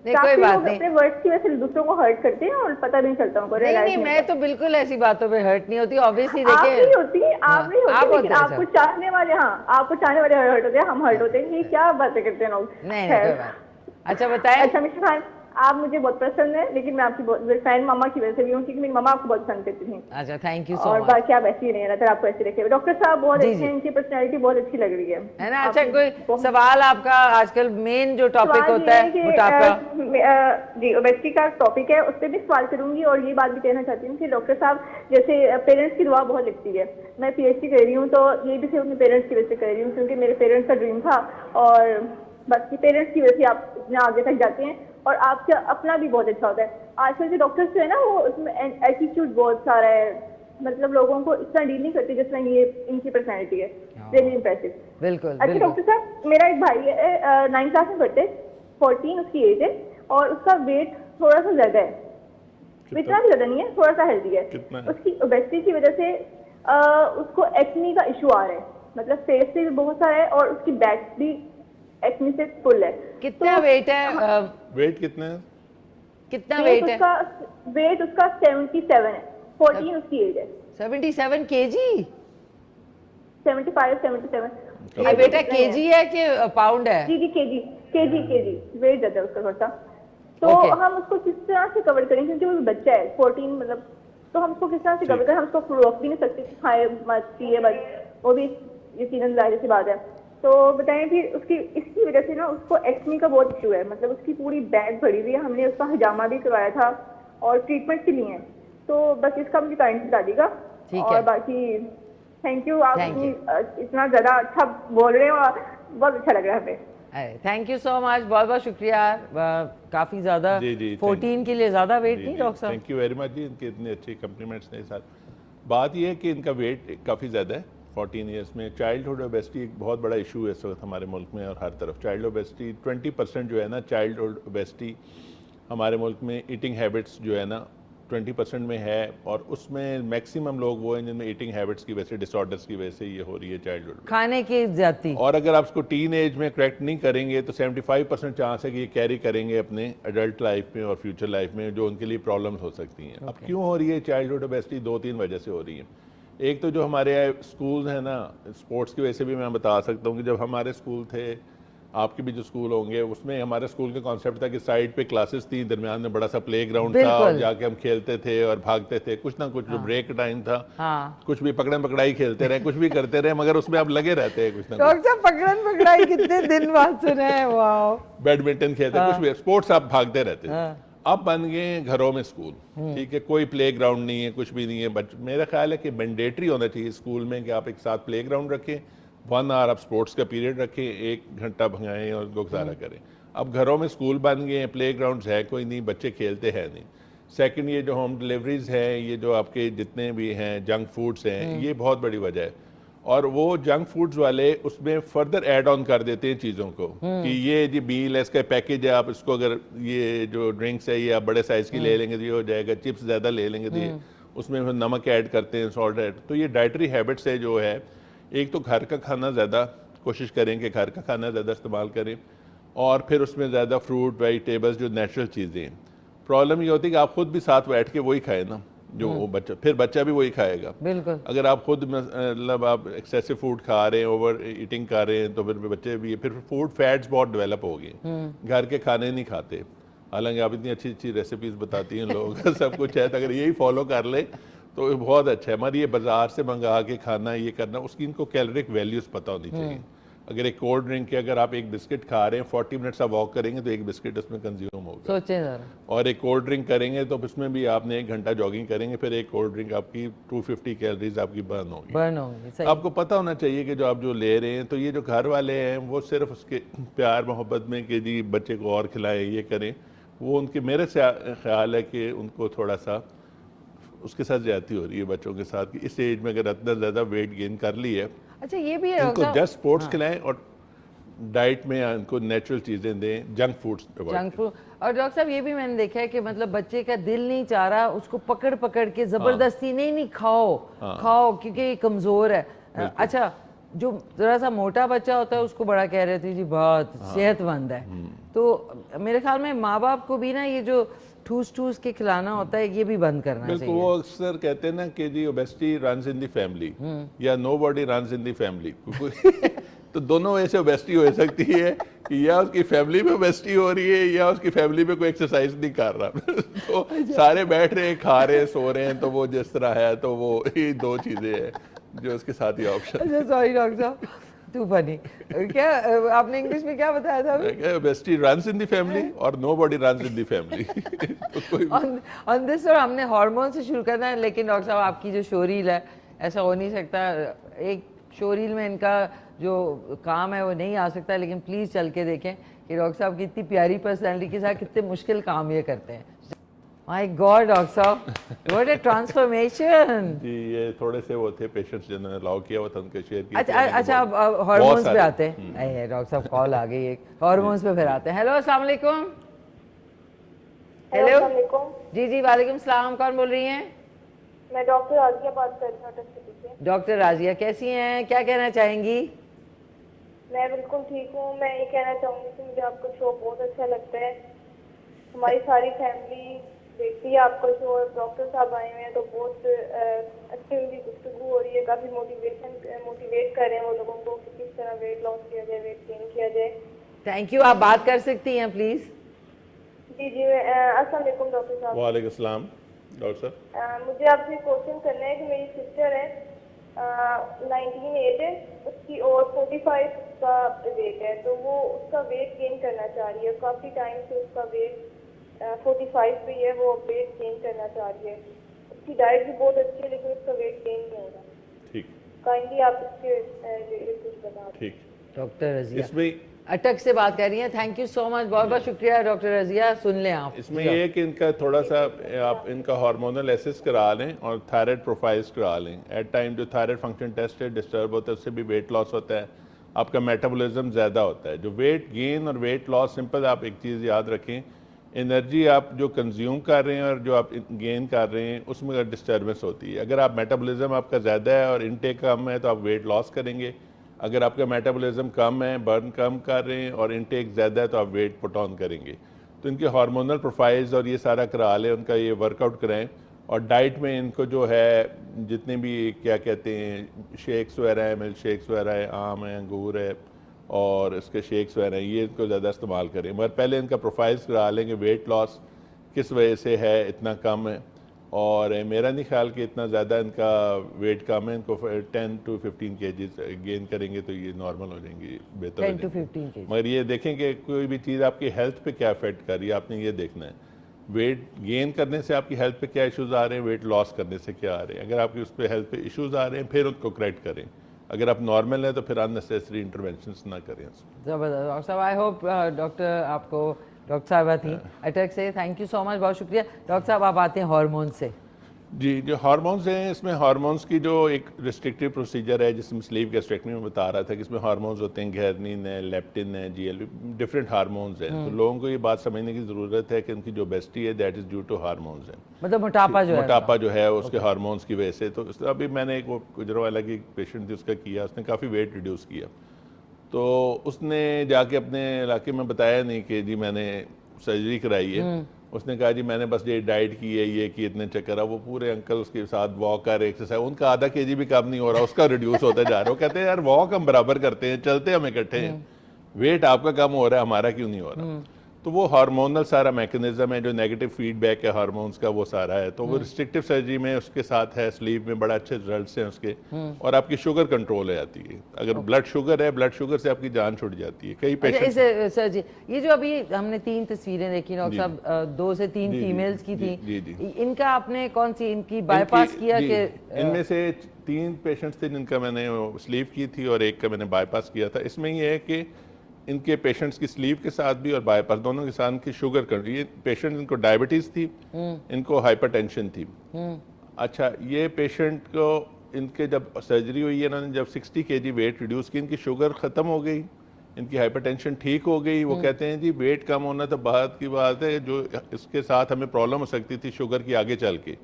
नहीं, काफी कोई बात लोग नहीं। अपने वर्ड्स की वजह से दूसरों को हर्ट करते हैं और पता नहीं चलता उनको। नहीं realize नहीं, मैं होता। तो बिल्कुल ऐसी बातों पे हर्ट नहीं होती, ऑब्वियसली। आप देखिए, नहीं होती, आप नहीं आप होती, लेकिन होते हैं, आपको चाहने वाले, हाँ आपको चाहने वाले हर्ट होते हैं, हम हर्ट होते हैं। ये क्या बातें करते हैं लोग। नहीं खैर। कोई बात। अच्छा बताएं। अच्छा मिस्टर खान, आप मुझे बहुत पसंद है, लेकिन मैं आपकी फैन मामा की वजह से भी हूँ, क्योंकि मेरी मामा आपको बहुत पसंद करती थी। अच्छा, थैंक यू सो और मच। बाकी आप ऐसे ही रहें, रहते आपको ऐसे रखे। डॉक्टर साहब बहुत जी, अच्छे जी। हैं, इनकी पर्सनैलिटी बहुत अच्छी लग रही है ना। अच्छा, आपकी कोई बहुत- सवाल आपका? आजकल मेन जो टॉपिक सवाल होता ये है कि, मोटापा। जी ओबेसिटी का टॉपिक है, उस पर भी सवाल करूंगी। और ये बात भी कहना चाहती हूँ कि डॉक्टर साहब, जैसे पेरेंट्स की दुआ बहुत लगती है। मैं PhD कर रही हूँ तो ये भी सिर्फ अपने पेरेंट्स की वजह से कर रही हूँ, क्योंकि मेरे पेरेंट्स का ड्रीम था। और बाकी पेरेंट्स की वजह से आप इतना आगे तक जाते हैं और आपका अपना भी बहुत अच्छा होता है। आजकल के डॉक्टर्स जो है ना, वो उसमें एटीट्यूड बहुत सारा है, मतलब लोगों को इतना डील नहीं करते जितना ये इनकी पर्सनैलिटी है। Really impressive. बिल्कुल अच्छा बिल्कुल। डॉक्टर साहब, मेरा एक भाई है, 9th क्लास में पढ़ते, 14 उसकी एज है, और उसका वेट थोड़ा सा ज्यादा है। इतना भी ज्यादा नहीं है, थोड़ा सा हेल्दी है। कितना है? उसकी ओबेसिटी की वजह से उसको एक्नी का इशू आ रहा है, मतलब फेस पे भी बहुत सारा है और उसकी बैक भी एक्नी से फुल है। कितना वेट है? वेट कितना है? कितना वेट है? वेट उसका 77 है, 14 उसकी एज है। 77 केजी? 75-77। ये बेटा केजी है कि पाउंड है? जी केजी वेट ज्यादा है उसका थोड़ा सा। तो Okay. हम उसको किस तरह से कवर करें, क्योंकि वो बच्चा है 14, मतलब तो हम उसको किस तरह से कवर करें? हम उसको रोक भी नहीं सकते कि खाए मत पिए बस, वो भी यकीनन जाहिर सी बात है। तो बताएं फिर उसकी इसकी वजह से ना उसको एक्नी का बहुत इशू है, मतलब उसकी पूरी बैग भरी हुई है। हमने उसका हिजामा भी करवाया था और ट्रीटमेंट भी लिए हैं। तो बस इसका मुझे काइंड बता दीजिएगा। ठीक और है। बाकी थैंक यू, आप Thank you. इतना ज्यादा अच्छा बोल रहे हो और बहुत अच्छा लग रहा है हमें। थैंक यू सो मच, बहुत बहुत शुक्रिया। काफी ज्यादा जी, जी, 14 के लिए ज्यादा वेट नहीं डॉक्टर साहब? थैंक यू वेरी मच जी, इनके इतने अच्छे कम्प्लीमेंट्स के साथ। बात यह है कि इनका वेट काफ़ी ज़्यादा है 14 ईयर्स में। चाइल्डहुड ओबेसिटी एक बहुत बड़ा इशू है इस वक्त हमारे मुल्क में और हर तरफ। चाइल्ड ओबेसिटी 20% जो है ना, चाइल्डहुड ओबेसिटी हमारे मुल्क में ईटिंग हैबिट्स जो है ना 20% में है, और उसमें मैक्सिमम लोग वो हैं जिनमें ईटिंग हैबिट्स की वजह से, डिसऑर्डर्स की वजह से ये हो रही है चाइल्डहुड। खाने की ज्यादती। और अगर आप इसको टीन एज में करेक्ट नहीं करेंगे तो 75% चांस है कि ये कैरी करेंगे अपने एडल्ट लाइफ में और फ्यूचर लाइफ में, जो उनके लिए प्रॉब्लम्स हो सकती हैं। अब क्यों हो रही है चाइल्डहुड ओबेसिटी? 2-3 वजह से हो रही है। एक तो जो हमारे स्कूल हैं ना, स्पोर्ट्स की वजह से भी मैं बता सकता हूँ कि जब हमारे स्कूल थे, आपके भी जो स्कूल होंगे, उसमें हमारे स्कूल का कॉन्सेप्ट था कि साइड पे क्लासेस थी, दरमियान में बड़ा सा प्ले ग्राउंड था और जाके हम खेलते थे और भागते थे, कुछ ना कुछ। जो ब्रेक टाइम था, कुछ भी पकड़न पकड़ाई खेलते रहे, कुछ भी करते रहे, मगर उसमें आप लगे रहते हैं कुछ ना कुछ। डॉक्टर साहब, पकड़न पकड़ाई कितने दिन बाद सुने हैं, वाओ। बैडमिंटन खेलते, कुछ भी स्पोर्ट्स आप भागते रहते थे। अब बन गए घरों में स्कूल, ठीक है, कोई प्ले ग्राउंड नहीं है, कुछ भी नहीं है। मेरा ख्याल है कि मैंडेटरी होना चाहिए स्कूल में कि आप एक साथ प्ले ग्राउंड रखें, 1 आवर आप स्पोर्ट्स का पीरियड रखें, 1 घंटा भगाएं और गुजारा करें। अब घरों में स्कूल बन गए हैं, प्ले ग्राउंड्स है कोई नहीं, बच्चे खेलते हैं नहीं। सेकंड, ये जो होम डिलीवरीज हैं, ये जो आपके जितने भी हैं जंक फूड्स हैं, ये बहुत बड़ी वजह है। और वो जंक फूड्स वाले उसमें फर्दर ऐड ऑन कर देते हैं चीज़ों को कि ये जी मील है, इसका पैकेज है, आप इसको अगर ये जो ड्रिंक्स है ये आप बड़े साइज़ की ले लेंगे तो ये हो जाएगा, चिप्स ज़्यादा ले लेंगे तो ये, उसमें फिर नमक ऐड करते हैं, सॉल्ट ऐड। तो ये डाइटरी हैबिट्स है जो है, एक तो घर का खाना ज़्यादा कोशिश करें कि घर का खाना ज़्यादा इस्तेमाल करें, और फिर उसमें ज़्यादा फ्रूट वेजिटेबल्स जो नेचुरल चीज़ें हैं। प्रॉब्लम ये होती है कि आप खुद भी साथ बैठ के वही खाएं ना, जो वो बच्चा, फिर बच्चा भी वही खाएगा। बिल्कुल। अगर आप खुद मतलब आप एक्सेसिव फूड खा रहे हैं, ओवर ईटिंग कर रहे हैं, तो फिर बच्चे भी, फिर फूड फैट्स बहुत डेवलप हो गए, घर के खाने नहीं खाते। हालांकि आप इतनी अच्छी अच्छी रेसिपीज बताती हैं, लोगों का सब कुछ है, तो अगर यही फॉलो कर ले तो बहुत अच्छा है। हमारी ये बाजार से मंगा के खाना, ये करना, उसकी इनको कैलोरिक वैल्यूज पता होनी चाहिए। अगर एक कोल्ड ड्रिंक के अगर आप एक बिस्किट खा रहे हैं, 40 मिनट्स आप वॉक करेंगे तो एक बिस्किट उसमें कंज्यूम होगा। सोचें जरा। और एक कोल्ड ड्रिंक करेंगे तो उसमें भी आपने 1 घंटा जॉगिंग करेंगे, फिर एक कोल्ड ड्रिंक आपकी 250 कैलोरीज आपकी बर्न होगी। सही। आपको पता होना चाहिए कि जो आप जो ले रहे हैं, तो ये जो घर वाले हैं वो सिर्फ उसके प्यार मोहब्बत में कि जी बच्चे को और खिलाएं, ये करें, वो उनके, मेरे से ख्याल है कि उनको थोड़ा सा उसके साथ ज्यादती हो रही है बच्चों के साथ कि इस एज में अगर इतना ज़्यादा वेट गेन कर ली है। अच्छा ये भी है इनको डॉक्टर जस्ट स्पोर्ट्स खिलाएं और डाइट में इनको नेचुरल चीज़ें दें, जंक फूड। Junk food. और डॉक्टर साहब ये भी मैंने देखा है कि मतलब बच्चे का दिल नहीं चाह रहा, उसको पकड़ पकड़ के जबरदस्ती नहीं खाओ खाओ क्योंकि ये कमजोर है। अच्छा जो जरा सा मोटा बच्चा होता है उसको बड़ा कह रहे थे जी बहुत सेहतमंद है, तो मेरे ख्याल में माँ बाप को भी ना ये जो ठूस ठूस के खिलाना होता है ये भी बंद करना बिल्कुल। वो अक्सर कहते हैं ना कि जी obesity runs in the family या nobody runs in the family. तो दोनों वजह से ओबेसिटी हो सकती है कि या उसकी फैमिली में ओबेसिटी हो रही है या उसकी फैमिली में कोई एक्सरसाइज नहीं कर रहा। तो सारे बैठ रहे हैं, खा रहे हैं, सो रहे हैं, तो वो जिस तरह है, तो वो ये 2 चीजें हैं जो उसके साथ ही ऑप्शन। अच्छा सॉरी डॉक्टर साहब, तू फनी। क्या आपने इंग्लिश में क्या बताया था अभी? Obesity runs in the family और nobody runs in the family. On this और हमने हार्मोन से शुरू करना है, लेकिन डॉक्टर साहब आपकी जो शोरील है, ऐसा हो नहीं सकता, एक शोरील में इनका जो काम है वो नहीं आ सकता, लेकिन प्लीज़ चल के देखें कि डॉक्टर साहब की इतनी प्यारी पर्सनैलिटी के साथ कितने मुश्किल काम ये करते हैं। माय गॉड डॉक्टर साहब, व्हाट अ ट्रांसफॉर्मेशन। जी ये थोड़े से वो थे पेशेंट्स जिन्होंने अलाउ किया हुआ था, उनके शेयर किया। अच्छा अब हार्मोन्स पे आते हैं। डॉक्टर साहब कॉल आ गई एक, हार्मोन्स पे फिर आते हैं। हेलो अस्सलाम वालेकुम। हेलो जी जी वालेकुम सलाम, कौन बोल रही हैं? मैं डॉक्टर राजिया बात कर रही हूँ अटक सिटी से। डॉक्टर राजिया कैसी हैं, क्या कहना चाहेंगी? मैं बिल्कुल ठीक हूँ। मैं ये कहना चाहूँगी कि मुझे आपका शो बहुत अच्छा लगता है, हमारी सारी फैमिली देखती है आपका शो, और डॉक्टर साहब आए हुए हैं तो बहुत अच्छी उनकी गुफ्तगू हो रही है, काफ़ी मोटिवेट कर रहे हैं वो लोगों को कि किस तरह वेट लॉस किया जाए, वेट गेन किया जाए। Thank you. आप बात कर सकती हैं प्लीज़। जी जी अस्सलाम वालेकुम डॉक्टर साहब। वालेकुम अस्सलाम डॉक्टर साहब। मुझे आपसे क्वेश्चन करना है कि मेरी सिस्टर है 19 एज है उसकी और 45 का वेट है, तो वो उसका वेट गेन करना चाह रही है, काफ़ी टाइम से उसका वेट 45 पे है, वो वेट गेन करना चाह रही है। उसकी डाइट भी बहुत अच्छी है लेकिन उसका वेट गेन नहीं हो रहा। ठीक, काइंडली आप इसके कुछ बता। ठीक। डॉक्टर रजिया इसमें अटक से बात कर रही हैं। थैंक यू सो मच, बहुत बहुत शुक्रिया डॉक्टर रजिया। सुन लें आप। इसमें ये है कि इनका थोड़ा सा आप इनका हार्मोनल एसेस करा लें और थायराइड प्रोफाइल्स करा लें। एट टाइम जो थायराइड फंक्शन टेस्ट है डिस्टर्ब होता है, उससे भी वेट लॉस होता है, आपका मेटाबॉलिज्म ज़्यादा होता है। जो वेट गेन और वेट लॉस, सिंपल आप एक चीज़ याद रखें, एनर्जी आप जो कंज्यूम कर रहे हैं और जो आप गेन कर रहे हैं उसमें डिस्टर्बेंस होती है। अगर आप मेटाबॉलिज्म आपका ज़्यादा है और इनटेक कम है तो आप वेट लॉस करेंगे। अगर आपका मेटाबॉलिज्म कम है, बर्न कम कर रहे हैं और इनटेक ज़्यादा है तो आप वेट पुट ऑन करेंगे। तो इनके हार्मोनल प्रोफाइल्स और ये सारा करा लें, उनका ये वर्कआउट कराएं। और डाइट में इनको जो है जितने भी क्या कहते हैं शेक्स वगैरह है, मिल्क शेक्स वगैरह है, आम है, अंगूर है और इसके शेक्स वगैरह हैं, ये इनको ज़्यादा इस्तेमाल करें। मगर पहले इनका प्रोफाइल्स करा लेंगे, वेट लॉस किस वजह से है, इतना कम है। और मेरा नहीं ख्याल कि इतना ज़्यादा इनका वेट कम है, इनको 10 to 15 kgs गेन करेंगे तो ये नॉर्मल हो जाएंगी, बेहतर 10 to 15 kg। मगर ये देखें कि कोई भी चीज़ आपकी हेल्थ पे क्या अफेक्ट कर रही है, आपने ये देखना है। वेट गेन करने से आपकी हेल्थ पे क्या इश्यूज़ आ रहे हैं, वेट लॉस करने से क्या आ रहे हैं। अगर आपकी उस पर हेल्थ पे इश्यूज़ आ रहे हैं फिर उनको करेक्ट करें। अगर आप नॉर्मल हैं तो फिर अननेसेसरी इंटरवेंशंस ना करें। ज़बरदस्त डॉक्टर साहब। आई होप डॉक्टर आपको डॉक्टर साहबा थी अटैक से। थैंक यू सो मच, बहुत शुक्रिया। डॉक्टर साहब आप आते हैं हार्मोन से। जी, जो हार्मोन्स हैं इसमें हार्मोन्स की जो एक रिस्ट्रिक्टिव प्रोसीजर है जिसमें स्लीव गैस्ट्रेक्टमी में बता रहा था कि इसमें हार्मोन्स होते हैं, घेरनिन है, लेप्टिन है, जीएलपी, डिफरेंट हार्मोन्स हैं। तो लोगों को ये बात समझने की ज़रूरत है कि उनकी जो ओबेसिटी है that is due to hormones है, मतलब मोटापा जो है उसके हार्मोन्स की वजह से। तो अभी मैंने एक वो गुजरावाला की पेशेंट थी, उसका किया, उसने काफ़ी वेट रिड्यूस किया। तो उसने जाके अपने इलाके में बताया नहीं कि जी मैंने सर्जरी कराई है, उसने कहा जी मैंने बस ये डाइट की है, ये कि इतने चक्कर है। वो पूरे अंकल उसके साथ वॉक कर, एक्सरसाइज, उनका आधा केजी भी कम नहीं हो रहा, उसका रिड्यूस होता जा रहा है। वो कहते हैं यार वॉक हम बराबर करते हैं, चलते हम इकट्ठे हैं, वेट आपका कम हो रहा है, हमारा क्यों नहीं हो रहा। तो वो हार्मोनल सारा मैकेनिज्म है, जो नेगेटिव फीडबैक है हार्मोन्स का वो सारा है, तो वो रिस्ट्रिक्टिव सर्जरी में उसके साथ है, स्लीप में बड़ा अच्छे रिजल्ट्स हैं उसके, और आपकी शुगर कंट्रोल हो जाती है। अगर ब्लड शुगर है, ब्लड शुगर से आपकी जान छुट जाती है। कई पेशेंट सर जी, ये जो अभी हमने 3 तस्वीरें देखी डॉक्टर साहब, 2 से 3 फीमेल्स की थी, इनका आपने कौन सी इनकी बाईपास किया कि इनमें से 3 पेशेंट्स थे जिनका मैंने स्लीव की थी और एक का मैंने बाईपास किया था। इसमें ये है कि इनके पेशेंट्स की स्लीव के साथ भी और बाईपास दोनों के साथ की शुगर कर, ये पेशेंट इनको डायबिटीज थी, इनको हाइपरटेंशन थी। अच्छा, ये पेशेंट को इनके जब सर्जरी हुई है, इन्होंने जब 60 kg वेट रिड्यूस की, इनकी शुगर ख़त्म हो गई, इनकी हाइपरटेंशन ठीक हो गई। वो कहते हैं जी वेट कम होना तो बात की बात है, जो इसके साथ हमें प्रॉब्लम हो सकती थी शुगर की आगे चल के,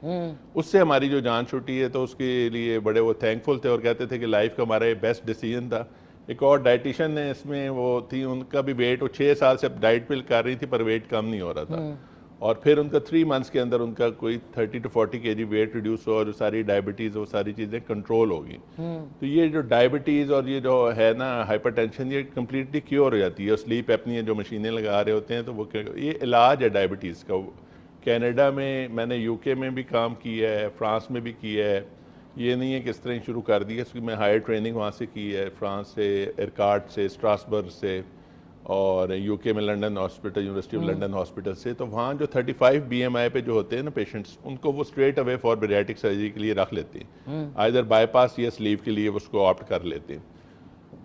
उससे हमारी जो जान छूटी है, तो उसके लिए बड़े वो थैंकफुल थे और कहते थे कि लाइफ का हमारा ये बेस्ट डिसीजन था। एक और डाइटिशियन ने इसमें वो थी, उनका भी वेट, वो 6 साल से डाइट पे कर रही थी पर वेट कम नहीं हो रहा था, और फिर उनका 3 मंथ्स के अंदर उनका कोई 30 to 40 kg वेट रिड्यूस हुआ और सारी डायबिटीज़ वो सारी चीज़ें कंट्रोल होगी। तो ये जो डायबिटीज़ और ये जो है ना हाइपरटेंशन, ये कम्प्लीटली क्योर हो जाती है। और स्लीप एपनी जो मशीनें लगा रहे होते हैं, तो वो ये इलाज है डायबिटीज़ का। कनाडा में, मैंने यूके में भी काम किया है, फ्रांस में भी किया है। ये नहीं है कि इस तरह शुरू कर दी है, इसकी मैं हायर ट्रेनिंग वहाँ से की है, फ्रांस से, एरकार्ट से, स्ट्रासबर्ग से, और यूके में London hospital, university of London hospital से। तो वहाँ जो 35 BMI पे जो होते हैं ना पेशेंट्स, उनको वो straight away for bariatric surgery के लिए रख लेते हैं, आइदर बाईपास या स्लीव के लिए उसको ऑप्ट कर लेते हैं।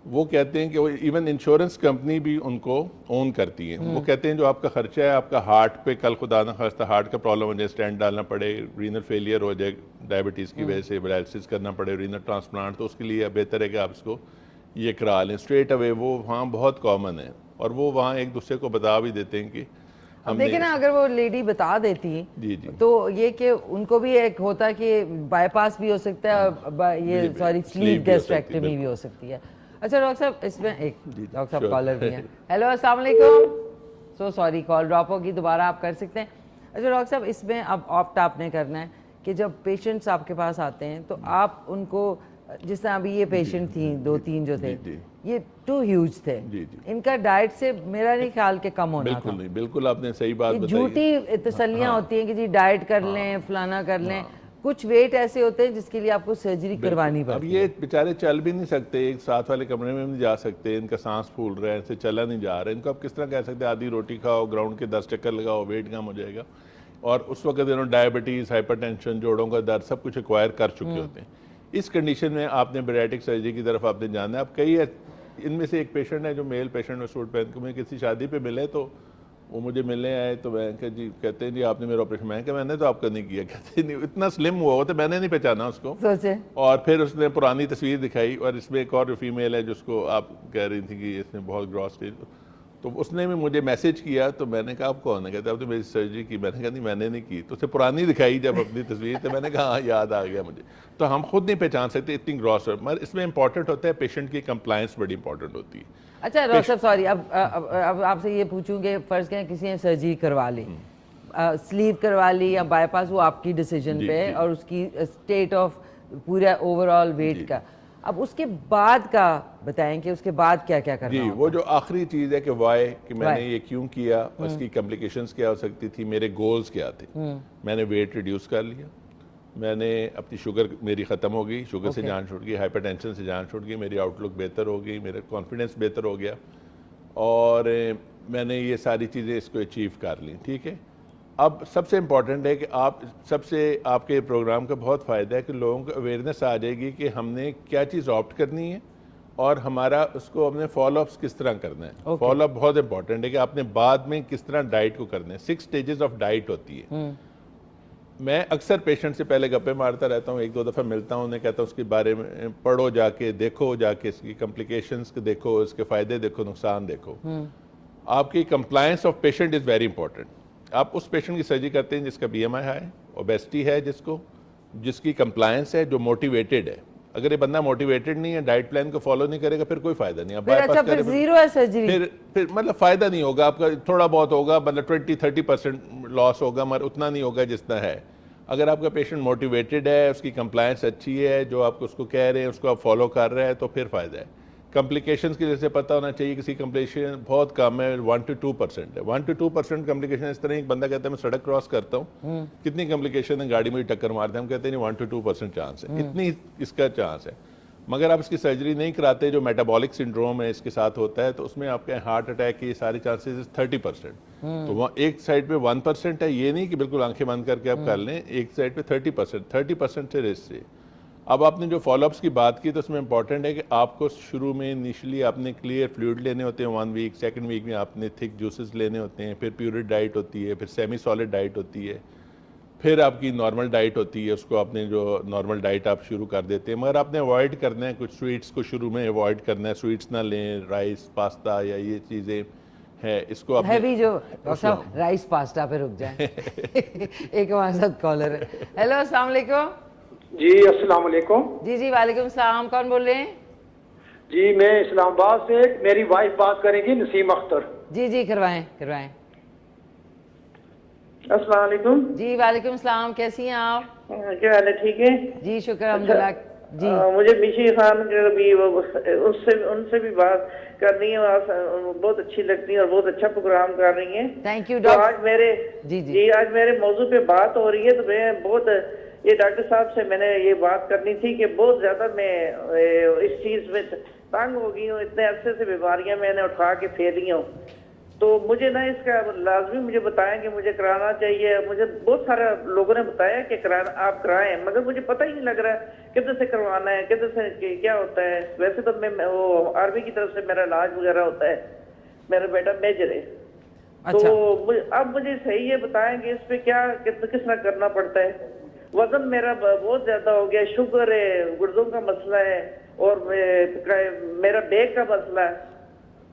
वो कहते हैं कि वो इवन इंश्योरेंस कंपनी भी उनको ओन करती है। वो कहते हैं जो आपका खर्चा है, आपका हार्ट पे कल खुदा ना खास्ता हार्ट का प्रॉब्लम हो जाए, स्टेंट डालना पड़े, रीनल फेलियर हो जाए डायबिटीज़ की वजह से, डायलिसिस करना पड़े, रीनल ट्रांसप्लांट, तो उसके लिए बेहतर है कि आप इसको ये करा लें स्ट्रेट अवे। वो वहाँ बहुत कॉमन है, और वो वहाँ एक दूसरे को बता भी देते हैं कि हम देखिए ना, अगर वो लेडी बता देती जी तो ये कि उनको भी एक होता कि बाईपास भी हो सकता है, और ये सॉरी स्लीव गैस्ट्रेक्टमी भी हो सकती है। अच्छा डॉक्टर साहब, इसमें एक डॉक्टर साहब कॉलर भी हैं। हेलो, अस्सलाम वालेकुम। सो सॉरी, कॉल ड्रॉप होगी, दोबारा आप कर सकते हैं। अच्छा डॉक्टर साहब, इसमें अब ऑप्ट आपने करना है कि जब पेशेंट्स आपके पास आते हैं तो आप उनको, जिस तरह अभी ये पेशेंट थी, 2-3 जो थे, ये टू ह्यूज थे, इनका डाइट से मेरा नहीं ख्याल के कम होना बिल्कुल था। नहीं, बिल्कुल आपने सही बात बताई। झूठी तसल्लियां होती हैं कि जी डाइट कर लें, फलाना कर लें। कुछ वेट ऐसे होते हैं जिसके लिए आपको सर्जरी करवानी पड़ती है। अब ये बेचारे चल भी नहीं सकते, एक साथ वाले कमरे में नहीं जा सकते, इनका सांस फूल रहा है, इनसे चला नहीं जा रहा है, इनको आप किस तरह कह सकते हैं आधी रोटी खाओ, ग्राउंड के 10 चक्कर लगाओ, वेट कम हो जाएगा। और उस वक्त इन्होंने डायबिटीज़, हाइपरटेंशन, जोड़ों का दर्द सब कुछ एक्वायर कर चुके होते हैं। इस कंडीशन में आपने बेरियाट्रिक सर्जरी की तरफ आपने जाना है। अब कई इनमें से एक पेशेंट है जो मेल पेशेंट, सूट पहन के, मैं किसी शादी पे मिले तो वो मुझे मिलने आए, तो मैं कहा जी, कहते हैं जी आपने मेरा ऑपरेशन, मैं कहा मैंने तो आपका नहीं किया। कहते नहीं, इतना स्लिम हुआ हो तो मैंने नहीं पहचाना उसको। सोचे। और फिर उसने पुरानी तस्वीर दिखाई, और इसमें एक और फीमेल है जिसको आप कह रही थी कि इसने बहुत ग्रॉस स्टेज, तो उसने भी मुझे मैसेज किया, तो मैंने कहा आप कौन है? कहते अब तो मेरी सर्जरी की। मैंने कहा नहीं मैंने नहीं की। तो उसे पुरानी दिखाई जब अपनी तस्वीर, तो मैंने कहा हाँ याद आ गया मुझे। तो हम खुद नहीं पहचान सकते इतनी ग्रॉस, मगर इसमें इंपॉर्टेंट होता है पेशेंट की कंप्लायंस बड़ी इंपॉर्टेंट होती है। अच्छा डॉक्टर साहब, सॉरी, अब आपसे ये पूछूं कि फर्ज करें किसी ने सर्जरी करवा ली, स्लीव करवा ली या बाईपास, वो आपकी डिसीजन पे है, और उसकी स्टेट ऑफ पूरा ओवरऑल वेट का, अब उसके बाद का बताएं कि उसके बाद क्या क्या करना जी। वो जो आखिरी चीज़ है कि वाई, कि मैंने ये क्यों किया, उसकी कॉम्प्लिकेशंस क्या हो सकती थी, मेरे गोल्स क्या थे। मैंने वेट रिड्यूस कर लिया, मैंने अपनी शुगर मेरी ख़त्म हो गई, शुगर से जान छूट गई, हाइपरटेंशन से जान छूट गई, मेरी आउटलुक बेहतर हो गई, मेरा कॉन्फिडेंस बेहतर हो गया, और मैंने ये सारी चीज़ें इसको अचीव कर ली। ठीक है, अब सबसे इम्पॉर्टेंट है कि आप सबसे, आपके प्रोग्राम का बहुत फ़ायदा है कि लोगों को अवेयरनेस आ जाएगी कि हमने क्या चीज़ ऑप्ट करनी है, और हमारा उसको हमने फॉलोअप्स किस तरह करना है। फॉलोअप बहुत इंपॉर्टेंट है कि आपने बाद में किस तरह डाइट को करना है। 6 स्टेजेस ऑफ डाइट होती है। मैं अक्सर पेशेंट से पहले गप्पे मारता रहता हूँ, 1-2 दफ़ा मिलता हूँ, उन्हें कहता हूँ उसके बारे में पढ़ो, जाके देखो, जाके इसकी कॉम्प्लिकेशंस को देखो, इसके फ़ायदे देखो, नुकसान देखो। आपकी compliance of patient is very important. आप उस पेशेंट की सर्जरी करते हैं जिसका BMI है, ओबेसिटी है, जिसकी कंप्लायंस है, जो मोटिवेटेड है। अगर ये बंदा मोटिवेटेड नहीं है, डाइट प्लान को फॉलो नहीं करेगा, फिर कोई फायदा नहीं। फिर जीरो है सर्जरी, फिर मतलब फायदा नहीं होगा आपका। थोड़ा बहुत होगा, मतलब 20-30% लॉस होगा, मगर उतना नहीं होगा जितना है। अगर आपका पेशेंट मोटिवेटेड है, उसकी कंप्लायंस अच्छी है, जो आप उसको कह रहे हैं उसको आप फॉलो कर रहे हैं, तो फिर फायदा है। कॉम्प्लिकेशंस की जैसे पता होना चाहिए, किसी कॉम्प्लिकेशन बहुत कम है, 1 to 2% है। 1 to 2% कॉम्प्लिकेशन। इस तरह एक बंदा कहता है मैं सड़क क्रॉस करता हूँ, कितनी कॉम्प्लिकेशन है, गाड़ी मुझे टक्कर मारते हैं, हम कहते हैं 1 to 2% चांस है, इतनी इसका चांस है। मगर आप इसकी सर्जरी नहीं कराते, जो मेटाबॉलिक सिंड्रोम है इसके साथ होता है, तो उसमें आपके हार्ट अटैक के सारे चांसेस 30%। तो वहाँ एक साइड पे 1% है, ये नहीं कि बिल्कुल आंखें बंद करके आप कर लें, एक साइड पे 30% से रिस्क है। अब आपने जो फॉलोअप्स की बात की, तो उसमें इंपॉर्टेंट है कि आपको शुरू में इनिशियली आपने क्लियर फ्लूइड लेने होते हैं 1 वीक, सेकंड वीक में आपने थिक जूसेस लेने होते हैं, फिर प्यूरिड डाइट होती है, फिर सेमी सॉलिड डाइट होती है, फिर आपकी नॉर्मल डाइट होती है, उसको आपने जो नॉर्मल डाइट आप शुरू कर देते हैं। मगर आपने अवॉइड करना है, कुछ स्वीट्स को शुरू में अवॉइड करना है, स्वीट्स ना लें, राइस पास्ता या ये चीज़ें है, इसको आपने हैवी जो डॉक्टर साहब राइस पास्ता पे रुक जाए। एक हमारे साथ कॉलर है। हेलो, अस्सलाम वालेकुम। जी अस्सलाम वालेकुम। जी वालेकुम सलाम, कौन बोल रहे हैं? जी मैं इस्लामाबाद से, मेरी वाइफ बात करेंगी, नसीम अख्तर। जी करवाएं। अस्सलाम वालेकुम। जी वालेकुम सलाम, कैसी हैं आप? क्या हाल है, ठीक है? जी शुक्र अल्हम्दुलिल्लाह। जी मुझे मिशी खान के भी उनसे भी बात करनी है, बहुत अच्छी लगती है और बहुत अच्छा प्रोग्राम कर रही हैं। थैंक यू तो डॉक्टर। आज मेरे जी आज मेरे मौजू पे बात हो रही है, तो मैं बहुत ये डॉक्टर साहब से मैंने ये बात करनी थी कि बहुत ज्यादा मैं इस चीज में तंग हो गई हूँ, इतने अरसे से बीमारियां मैंने उठा के फेरी हूँ, तो मुझे ना इसका लाजमी मुझे बताएं कि मुझे कराना चाहिए। मुझे बहुत सारे लोगों ने बताया कि कराना, आप कराएं, मगर मुझे पता ही नहीं लग रहा किधर से करवाना है, किधर से क्या होता है। वैसे तो मैं वो आर्मी की तरफ से मेरा इलाज वगैरह होता है, मेरा बेटा मेजर है। अच्छा। तो अब मुझे सही है बताएं कि इस पे क्या किस तरह करना पड़ता है। वजन मेरा बहुत ज्यादा हो गया, शुगर है, गुर्दों का मसला है, और मेरा बैक का मसला है,